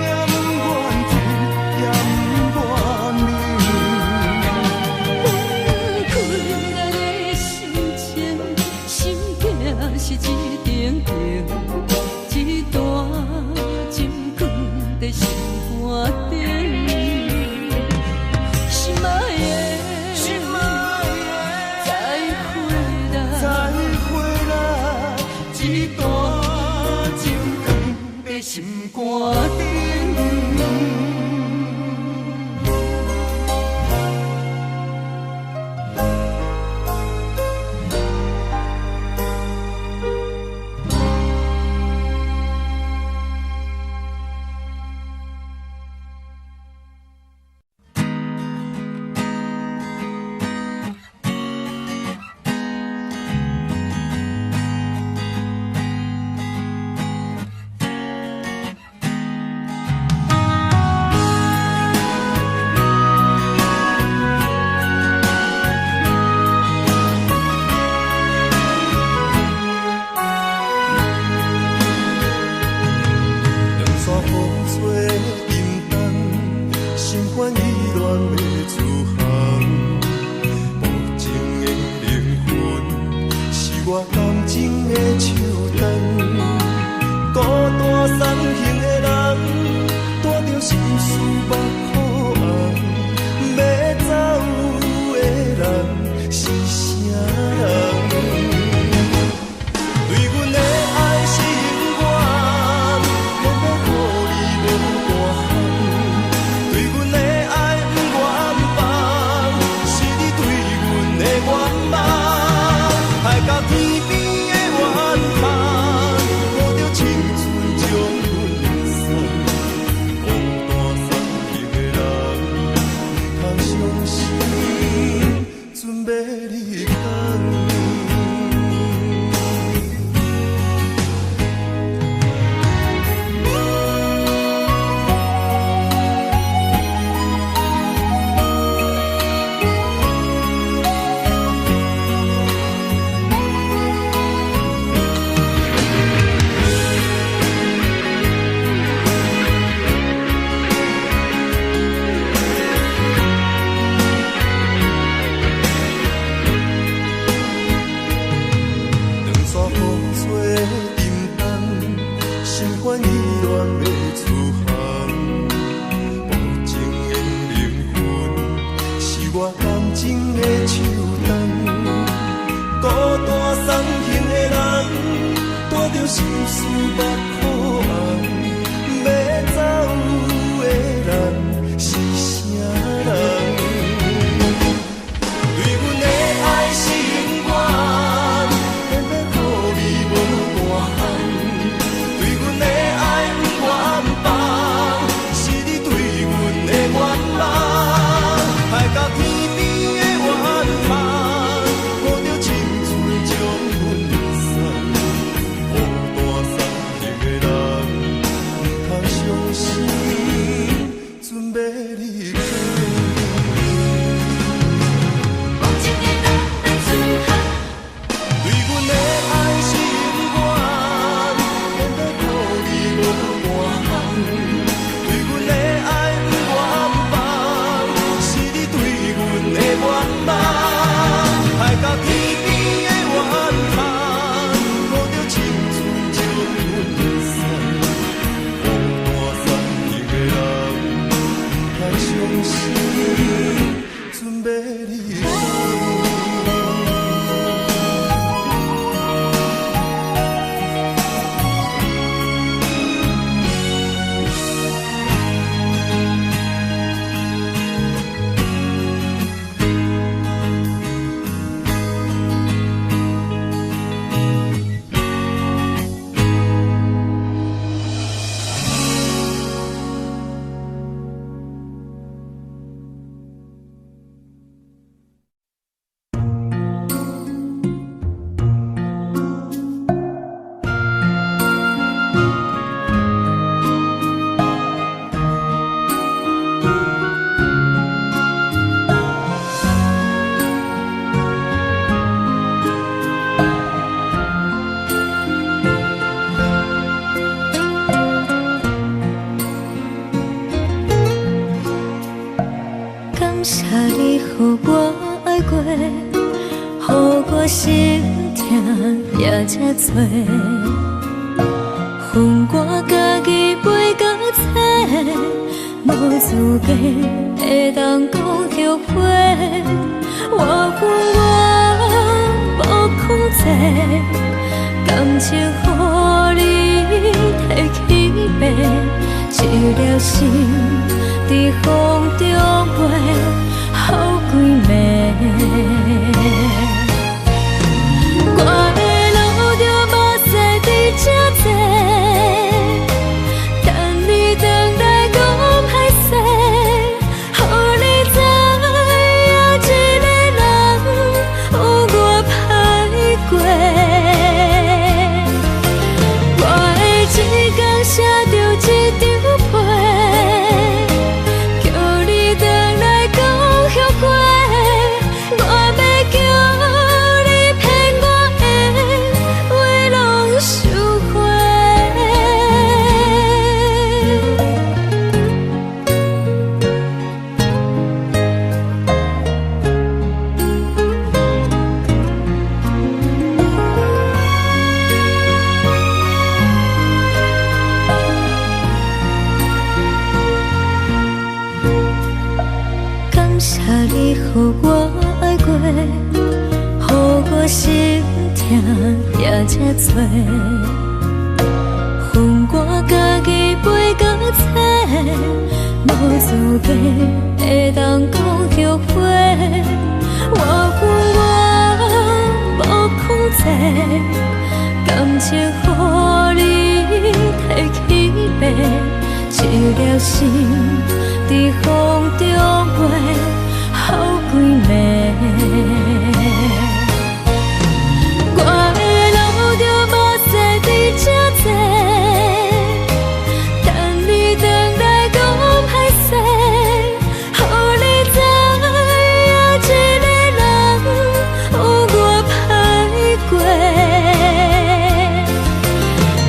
也不愿停，也不愿冷。分开咱的心情，心境是一定定，一段情放在心肝顶。心爱的，心爱的，再回来，再回来，一段情长在心肝顶。谢你，予我爱过，予我心痛也这多。恨我家己袂到切，无资格会当讲后悔。我恨我无控制，感情予你提起白，一条心在风中飞，好几暝。我的路着目屎在这多，等你回来讲歹势，予你知影一个人有我歹过。我的一天写着一张被，叫你回来讲后悔。我要叫你骗我的话拢收回。感谢你，予我爱过，予我心痛也这多。恨我家己袂到切，无资格会当讲后悔。我恨我无控制，感情予你提起白，一条心在风中飞，好几暝。我的路着目屎在这多，等你回来讲歹势，予你知影一个人有我歹过。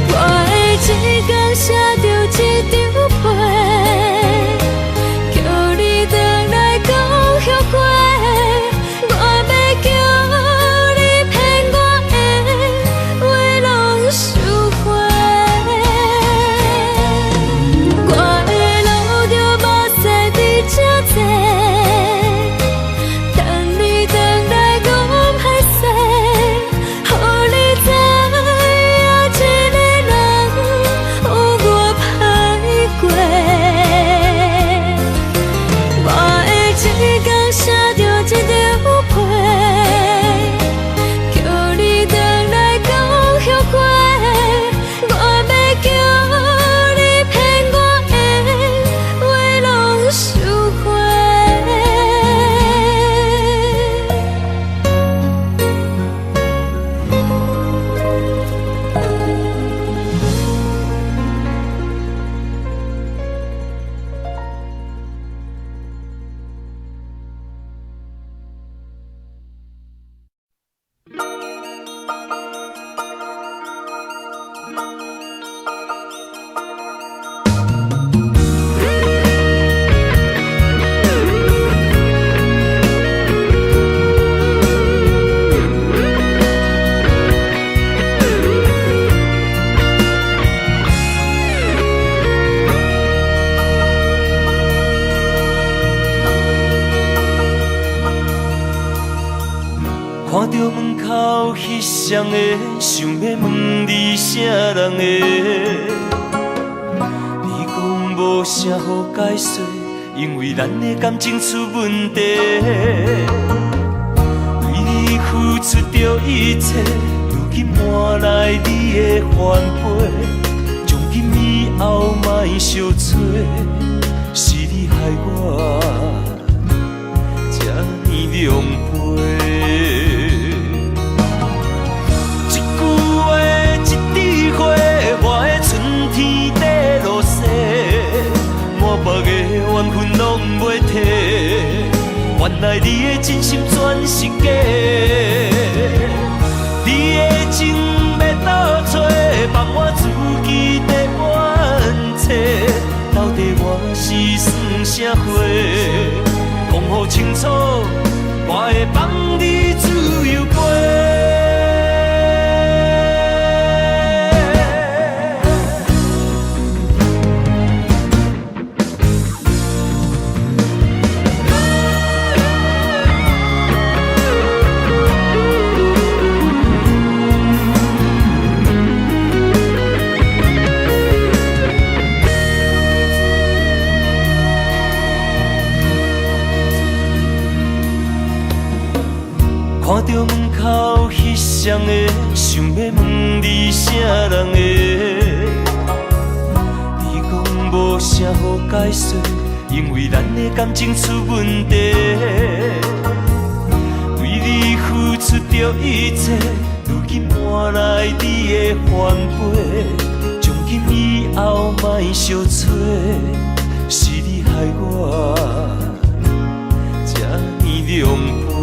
我的一天写着一张被，叫你回来讲后悔。我要叫你骗我的话拢收回。我的路着目屎在这多，等你回来讲歹势，予你知影一个人有我歹过。我的一天写着一张被，叫你回来讲后悔。我要叫你骗我的话拢收回。看到门口迄双的，想要问你啥人的？你讲无啥好解释，因为咱的感情出问题。为你付出着一切，如今换来你的反悔。从今以后莫相找，是你害我这呢狼狽。我的春天在落雪，满目的缘分拢袂褪。原来你的真心全是假，你的情要倒找，放我自己在怨嗟。到底我是算啥货？讲予清楚，我会放你自由飞。看到门口彼双的，想要问你啥人的？你讲无啥好解释，因为咱的感情出问题。为你付出着一切，如今换来你的反背。从今以后莫相找，是你害我这呢狼狽。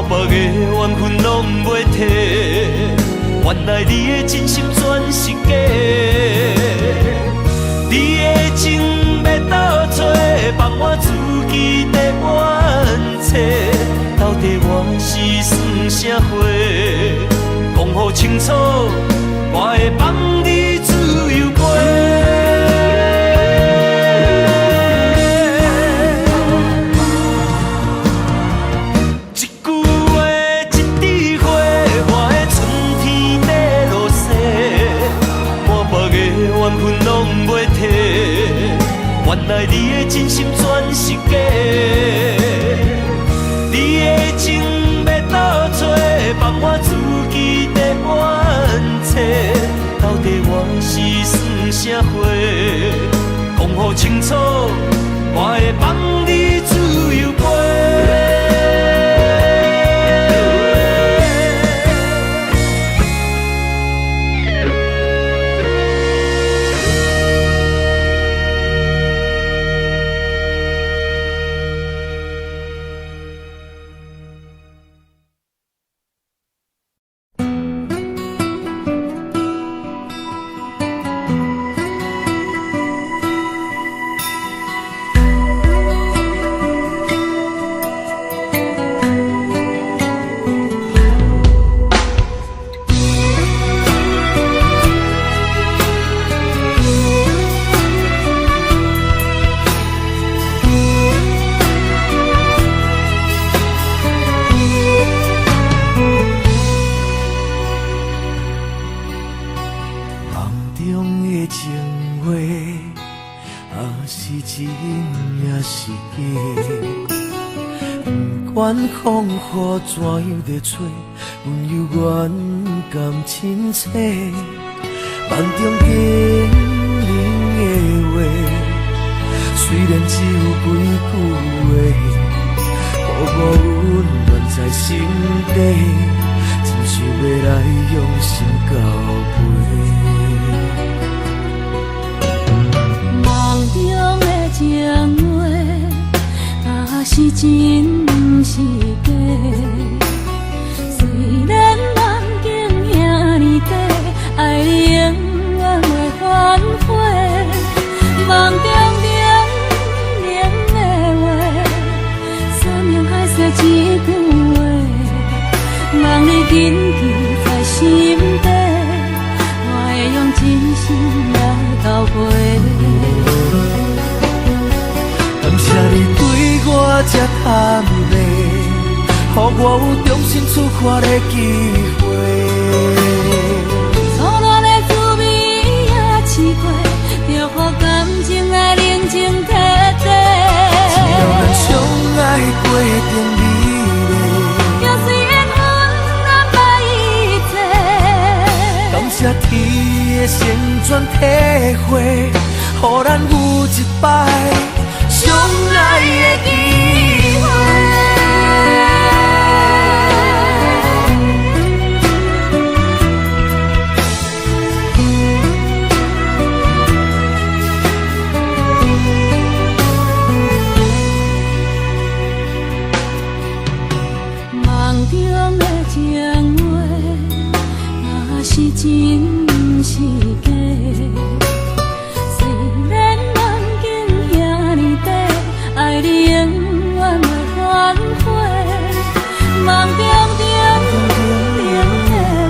别个缘分拢袂替，原来你的真心全是假。你的情要倒找，放我自己在冤切。到底我是算啥货？讲予清楚，我会放你自由飞。缘分拢袂替，原来你的真心全是假。你的情要倒找，放我自己在冤切。到底我是算啥货？讲予清楚，我会放你自由飞。风雨怎样在吹，温柔远甘亲切。梦中经人的话，虽然只有几句话，薄薄温暖在心底，真想要来用心交陪。梦中的情话，是真不是假。虽然梦境遐尼短，爱你永远袂反悔。梦中冷冷的话，山盟海誓一句话，望你紧记在心底，我会用真心来交陪。感谢你对我这坦白，予我有重新出发的机会。初恋的滋味也试过，就予感情来冷静体体。只要咱相爱过程美丽，就算缘分难把一切。感谢天的成全体会，予咱有一摆相爱的机会。梦中的情话，真是假。虽然梦境遐尼短，爱你永远袂反悔。梦中点的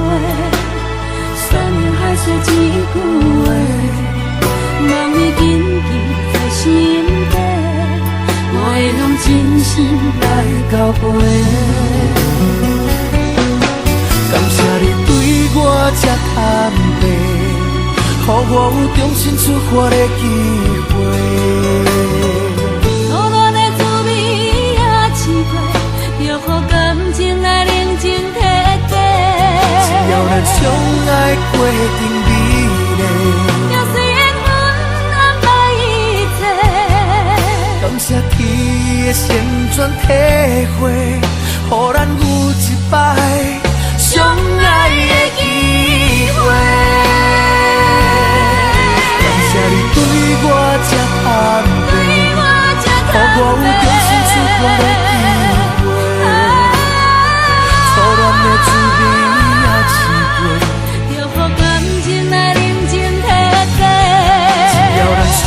话，山盟海誓一句话，梦已紧记在心底，我会用真心来交陪。感谢你对我这坦白，予我有重新出发的机会。苦恋的滋味也试过，就予感情来冷静体贴。只要咱相爱过程美丽，要随缘分安排一切。感谢天的旋转体会，予咱有一摆相爱的机会。感谢你对我这坦白，予我有重新出发的机会。初恋的滋味也试过，就予感情来冷静体贴。只要咱相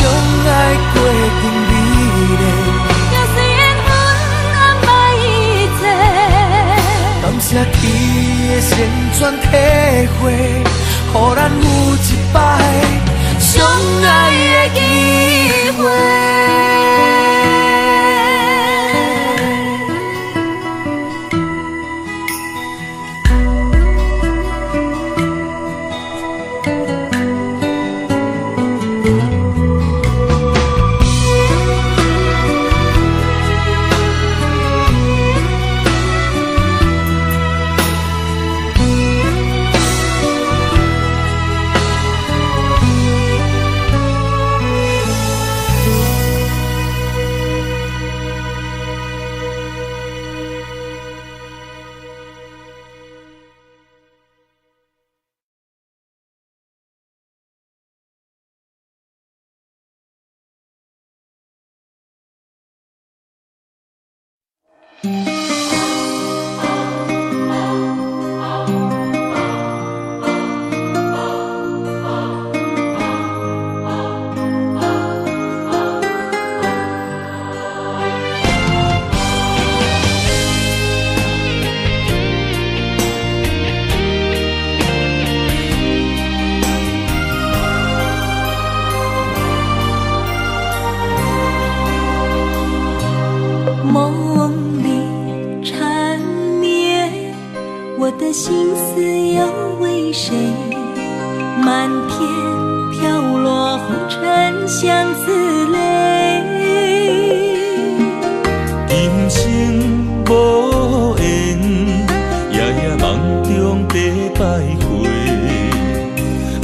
爱过程美丽，要随缘分安排一切。感谢天的旋转体会，予咱有一摆相爱的机会。梦里缠绵，我的心思要为谁？漫天飘落红尘相思泪。人生无缘，夜夜梦中在徘徊。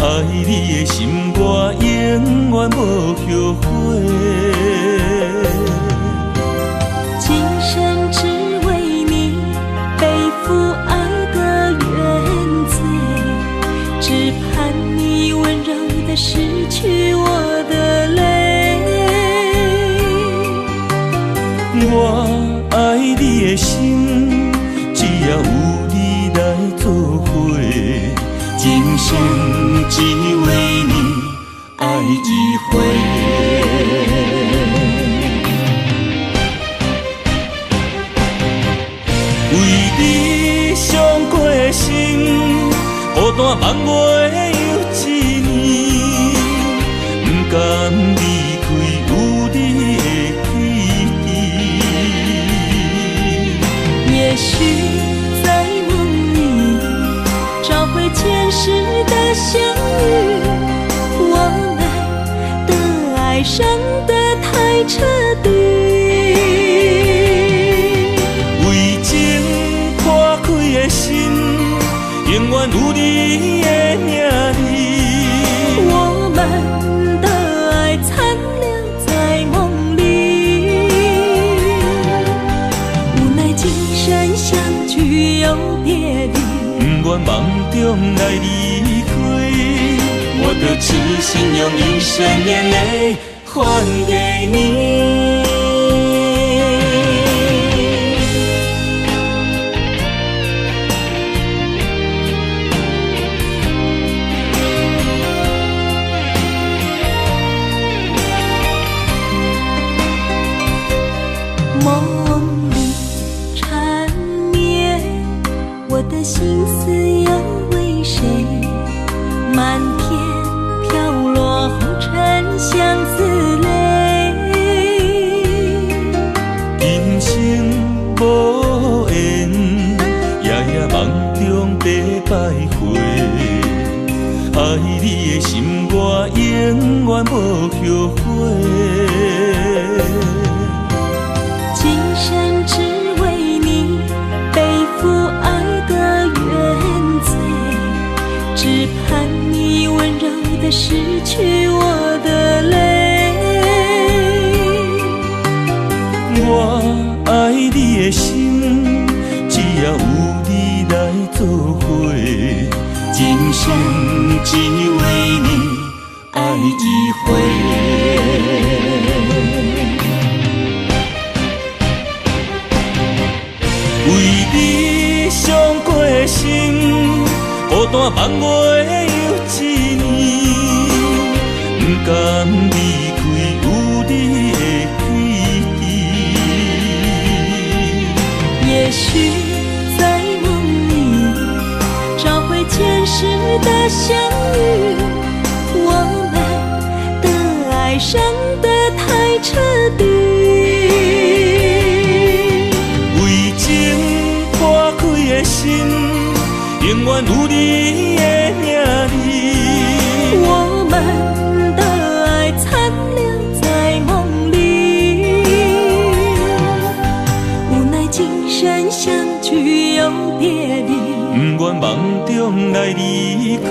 爱你的心，我永远无后悔。今生只为你背负爱的原罪，只盼你温柔地拭去我的泪。我爱你的心，只要有你来作伙，今生只为你爱一回。为你伤过心，孤单梦袂又一年，不甘离开有你的记忆。也许在梦里找回前世的相遇，我们的爱伤得太彻底。永远有你的名字，我们的爱残留在梦里。无奈今生相聚又别离，不愿梦中来离开，我的痴心用一生眼泪还给你。我的心思要为谁？漫天飘落红尘相思泪。今生无缘，夜夜梦中在徘徊。爱你的心，我永远无后悔。今生只为你背负爱的原罪，只盼你温柔地拭去我的泪。我爱你的心，只要有你来作伙，今生只为你爱一回。为你伤过心，孤单望月又一年，不甘离开有你的记忆。也许在梦里找回前世的相遇，我们的爱伤得太彻底。为情破开的心，永远有你的名字。我们的爱残留在梦里，无奈今生相聚又别离。不愿梦中来离开，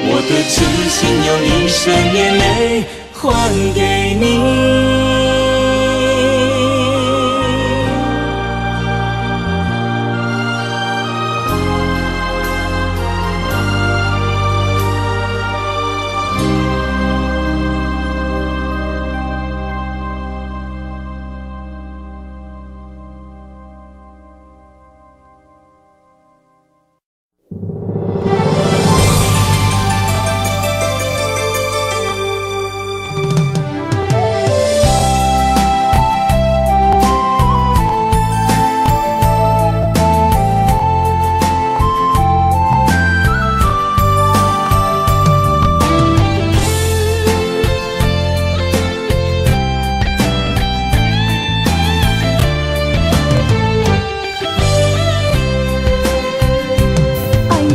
我的痴心用一生眼泪还给你。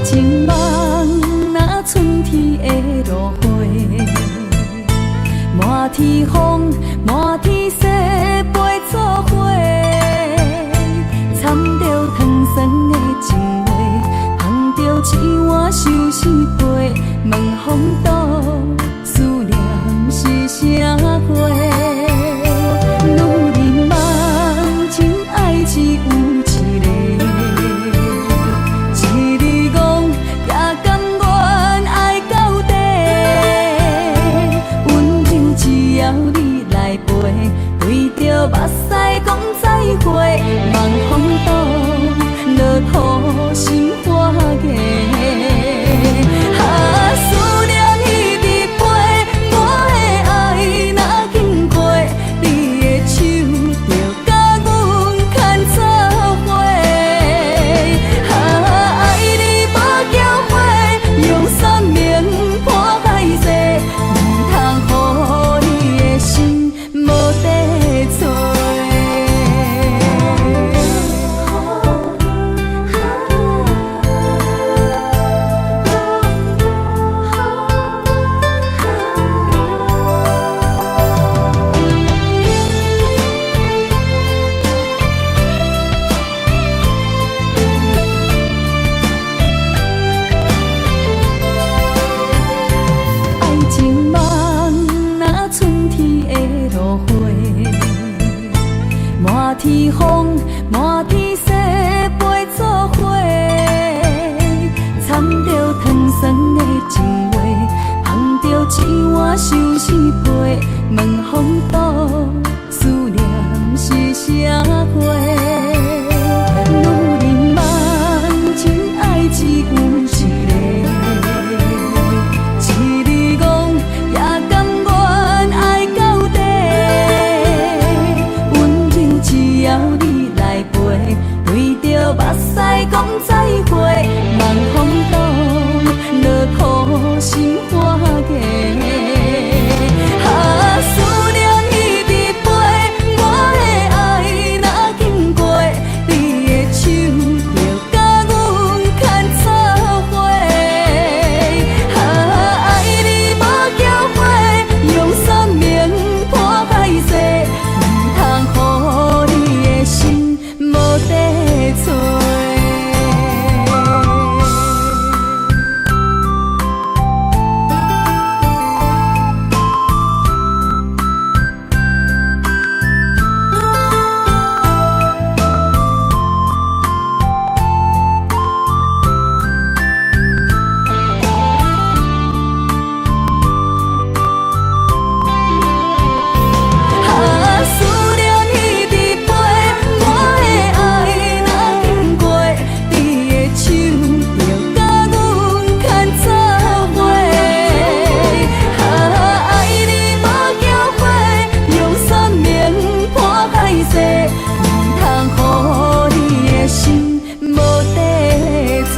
情梦若春天的落花，满天风，满天雪，陪作伙，掺着糖酸的情话，捧着一碗相思杯，问风度思念是啥货？女人梦情爱只有一个。目屎讲再会，望风度落雨心花芽。思念一直陪，我的爱若经过，你的手就甲阮牵做伙。爱你无后悔，用生命破海誓，唔通予你的心无地找。满天风，满天雪，陪作伙，掺着糖酸的情话，捧着一碗相思杯，问风度思念是啥货？女人梦情爱只有一个，一字讲也甘愿爱到底。只要你再会，望风动，落土心花芽。啊，思念一直飞，我的爱若经过，你的手就甲阮牵插花。啊，爱你无后悔，用生命破歹势，唔通予你的心无地找。啊，思念一直飞，我的爱若经过，你的手就甲阮牵插花。啊，爱你无后悔，用生命破歹势，唔通予你的心无地找。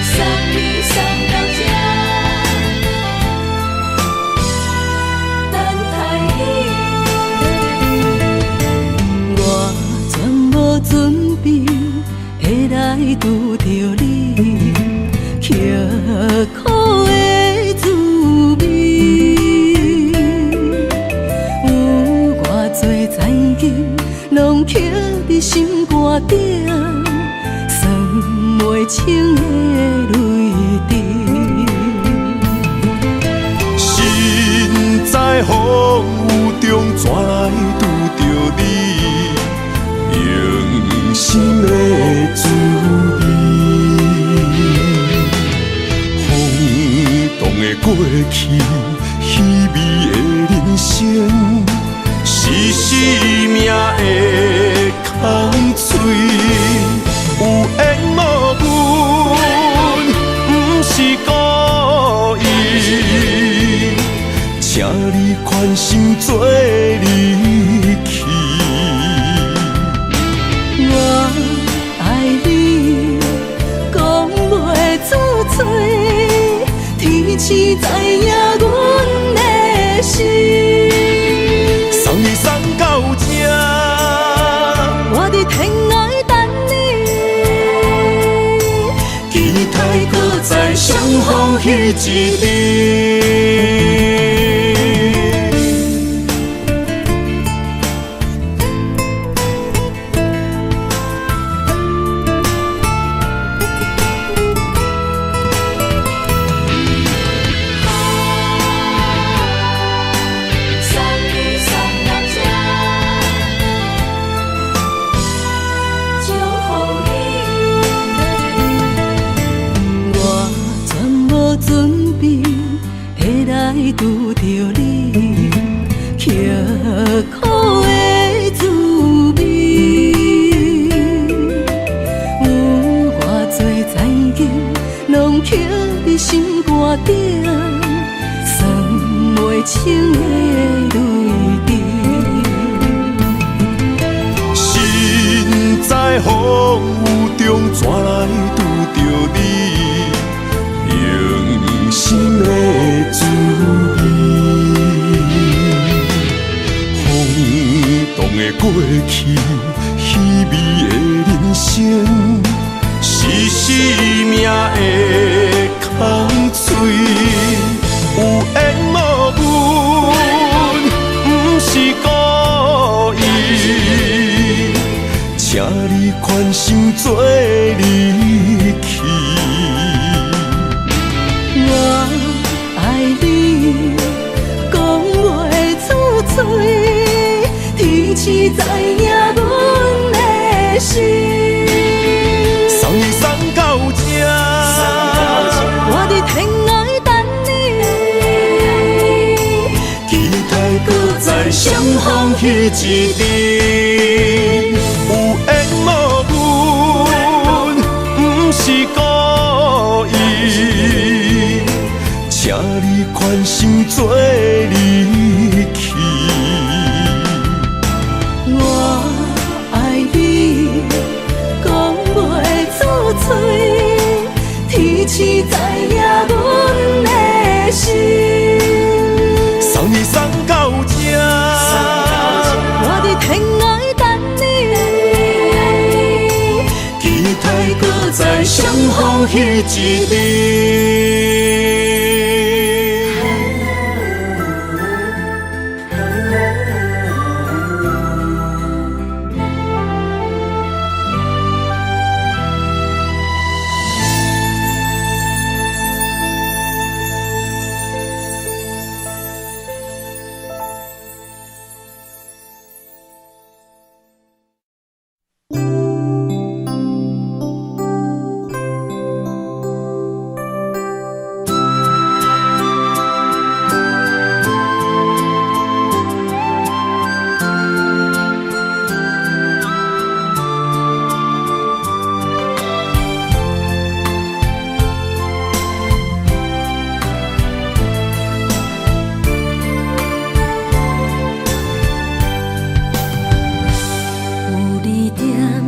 送你送到这，等待你。我全无准备，会来拄着你，刻苦的滋味。有偌多前景，拢刻伫心肝顶，算袂清的泪滴。身在风雨中，怎来拄着你用心的滋味？轰动的过去，稀微的人生，是生命的空嘴，有缘无分，不是故意。请你宽心做离去。我爱你，讲袂出嘴，天赐知影阮的心。送你送到这，我伫天涯等你，期待搁再相逢彼一日。送你送到这，祝福你。我全无准备，会来拄着你，刻苦的滋味。有偌多前景，拢刻伫心肝顶，算袂清的泪滴。身在风雨中，怎来拄着你用心的滋味？轰动的过去，稀微的人生，是生命的空嘴，有缘无分，不是故意。请你宽心做离去。我爱你，讲袂出嘴，天赐知知影阮的心。送你送到这，我伫天涯等你，期待搁再相逢彼一日。有缘无分，不是故意，请你宽心做离去。我爱你，讲袂出嘴，天赐知影阮的心。送你送到这，我伫天涯等你，期待搁再相逢彼一日。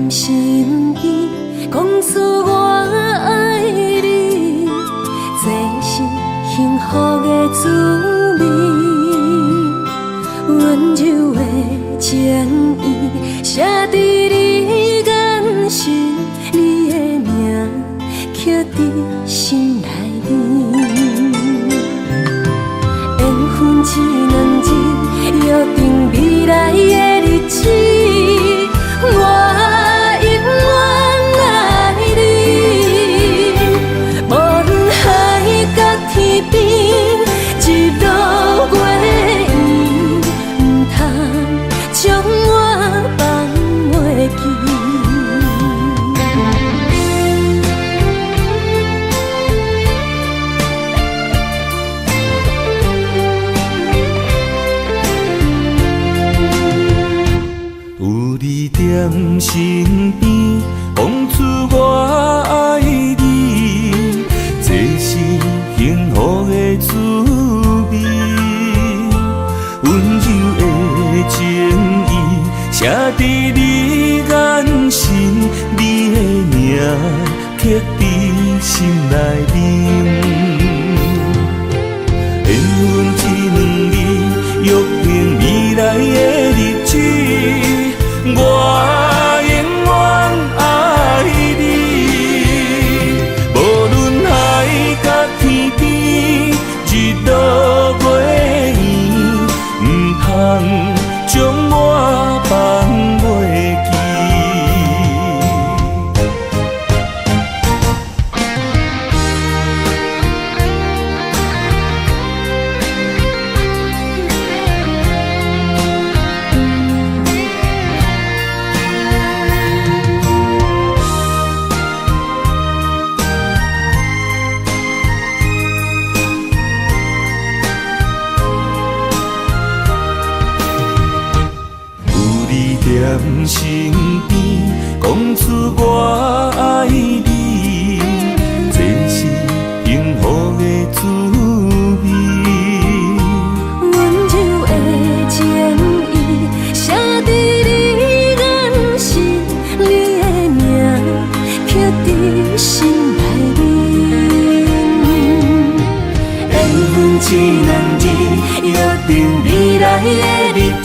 身边，讲出我爱你，这是幸福的滋味。温柔的情意写在你眼神，你的名刻在心内面。缘分一两字，约定未来的日子。我永远爱你，无论海角天边，日落月圆，不通将我放袂记。在身边，讲出我爱你，这是幸福的滋味。温柔的情意写在你眼神，你的名刻在心内面。缘分一两字，约定未来的日子。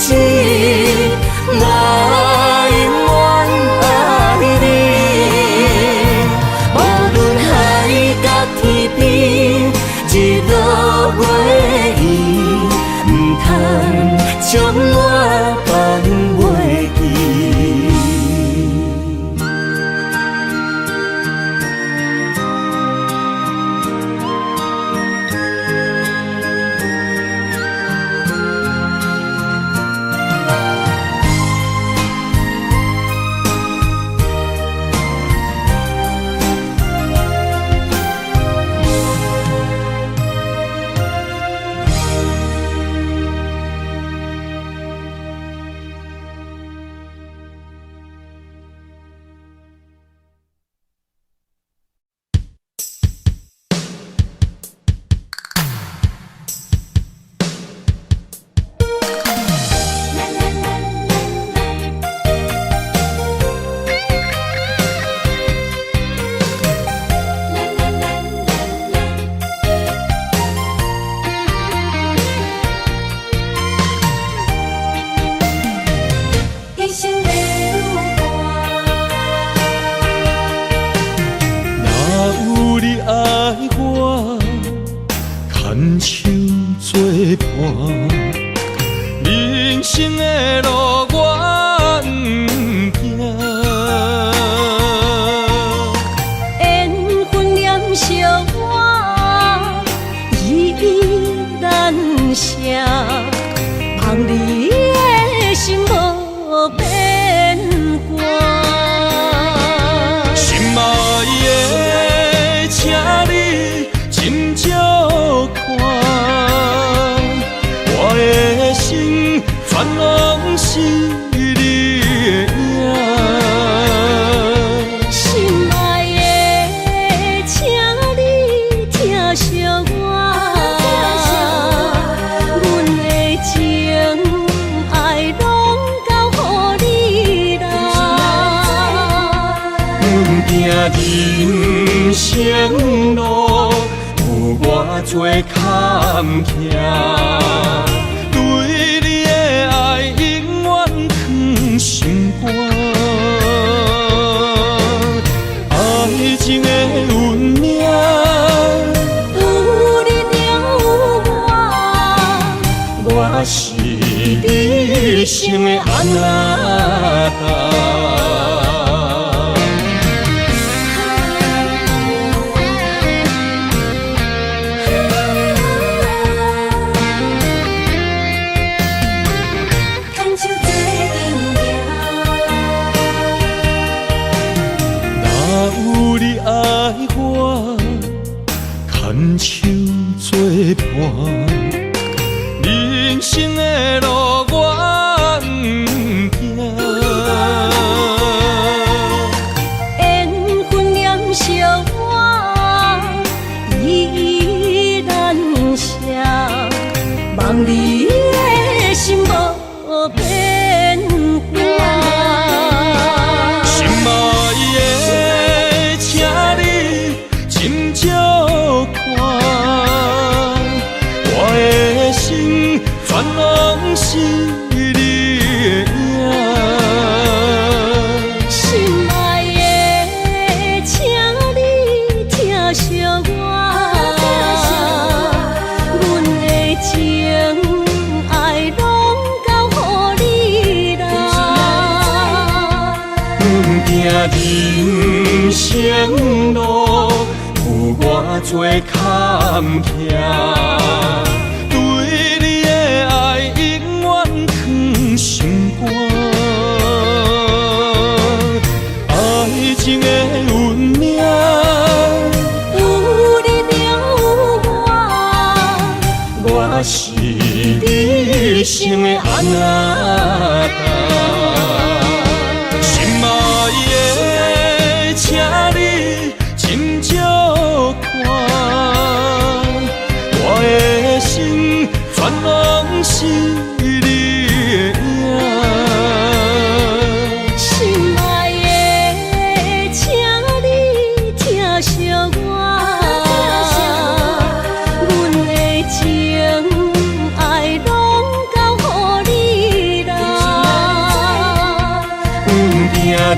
我永远爱你，无论海角天边，日落月圆，不通将我放袂记。伴。人生的路我不行，缘分念惜我，依依难舍，望你的心无变卦。心爱的，请你斟酌看，我的心全拢是你的影。心爱的，请你疼惜我，阮的情爱拢交予你啦。行人生路有偌多坎坷，对你的爱永远藏心肝。爱情的运命，有你了我是你生的安那达。牵手作伴，人生的路我不行，缘分念惜我，依依难舍，望你的心无变卦。心爱的，请你斟酌看，我的心全拢是你的影。心爱的，请你疼惜我，阮的情爱拢交予你啦。行人生路有偌多坎坷，对你的爱永远藏心肝。爱情的运命，有你了我是你生的安那达。心爱的，请你斟酌看，我的心全拢是你的影。心爱的，请你疼惜我，阮的情爱拢交予你啦。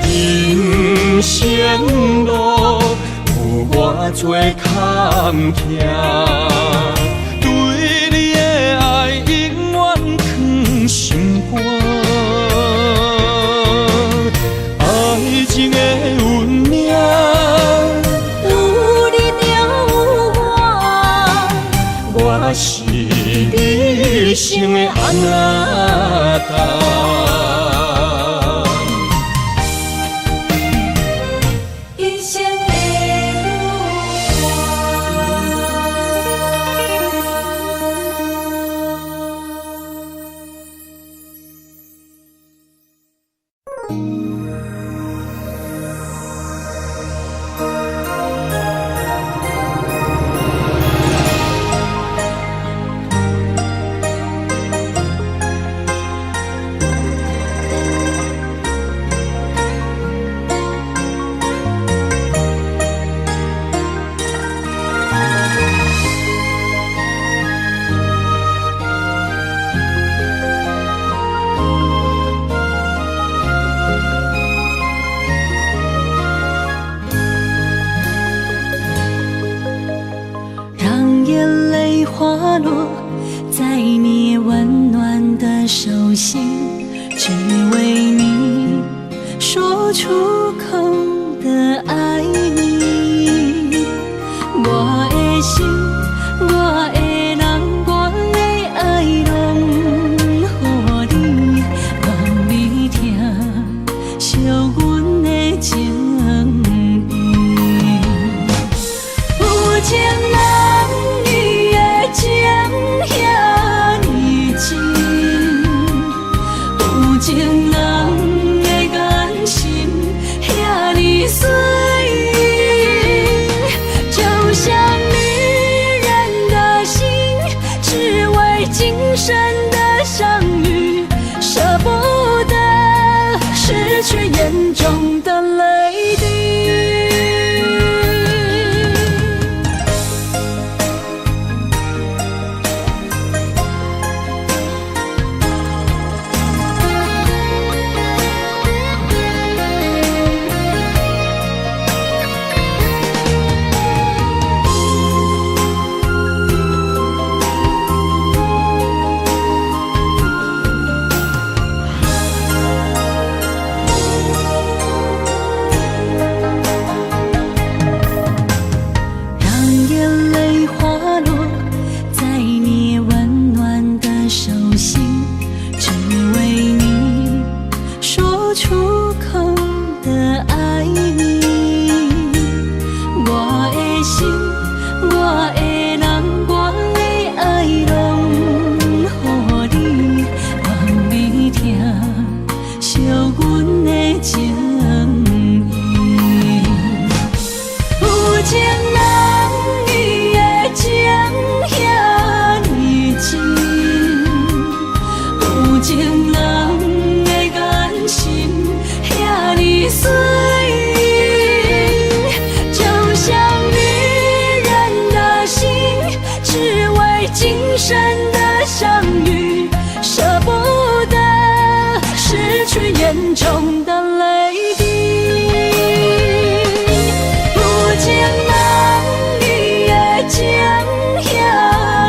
行人生路有偌多坎坷，对你的爱永远藏心肝。爱情的运命，有你了我是你生的安那达。一生的出口的爱你。我的心，我的人，我的爱拢予你，望你听惜阮的情意。有情人伊的情遐尼真，有情人的眼神遐尼水，就像女人的心，只为今生的相遇，舍不得失去眼中的泪滴。深的相遇，舍不得失去眼中的泪滴。有情人伊的情遐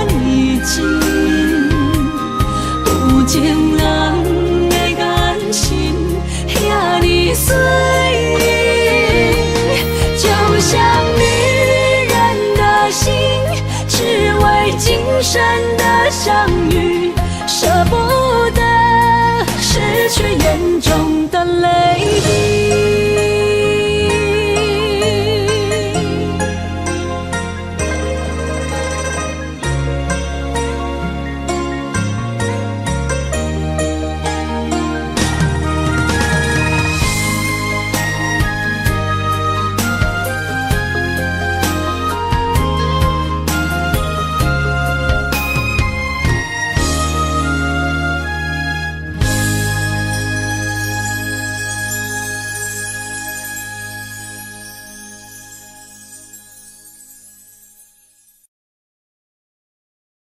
尼真，有情人的眼神遐尼水，就像女人的心，只为今生的相遇，舍不得失去眼中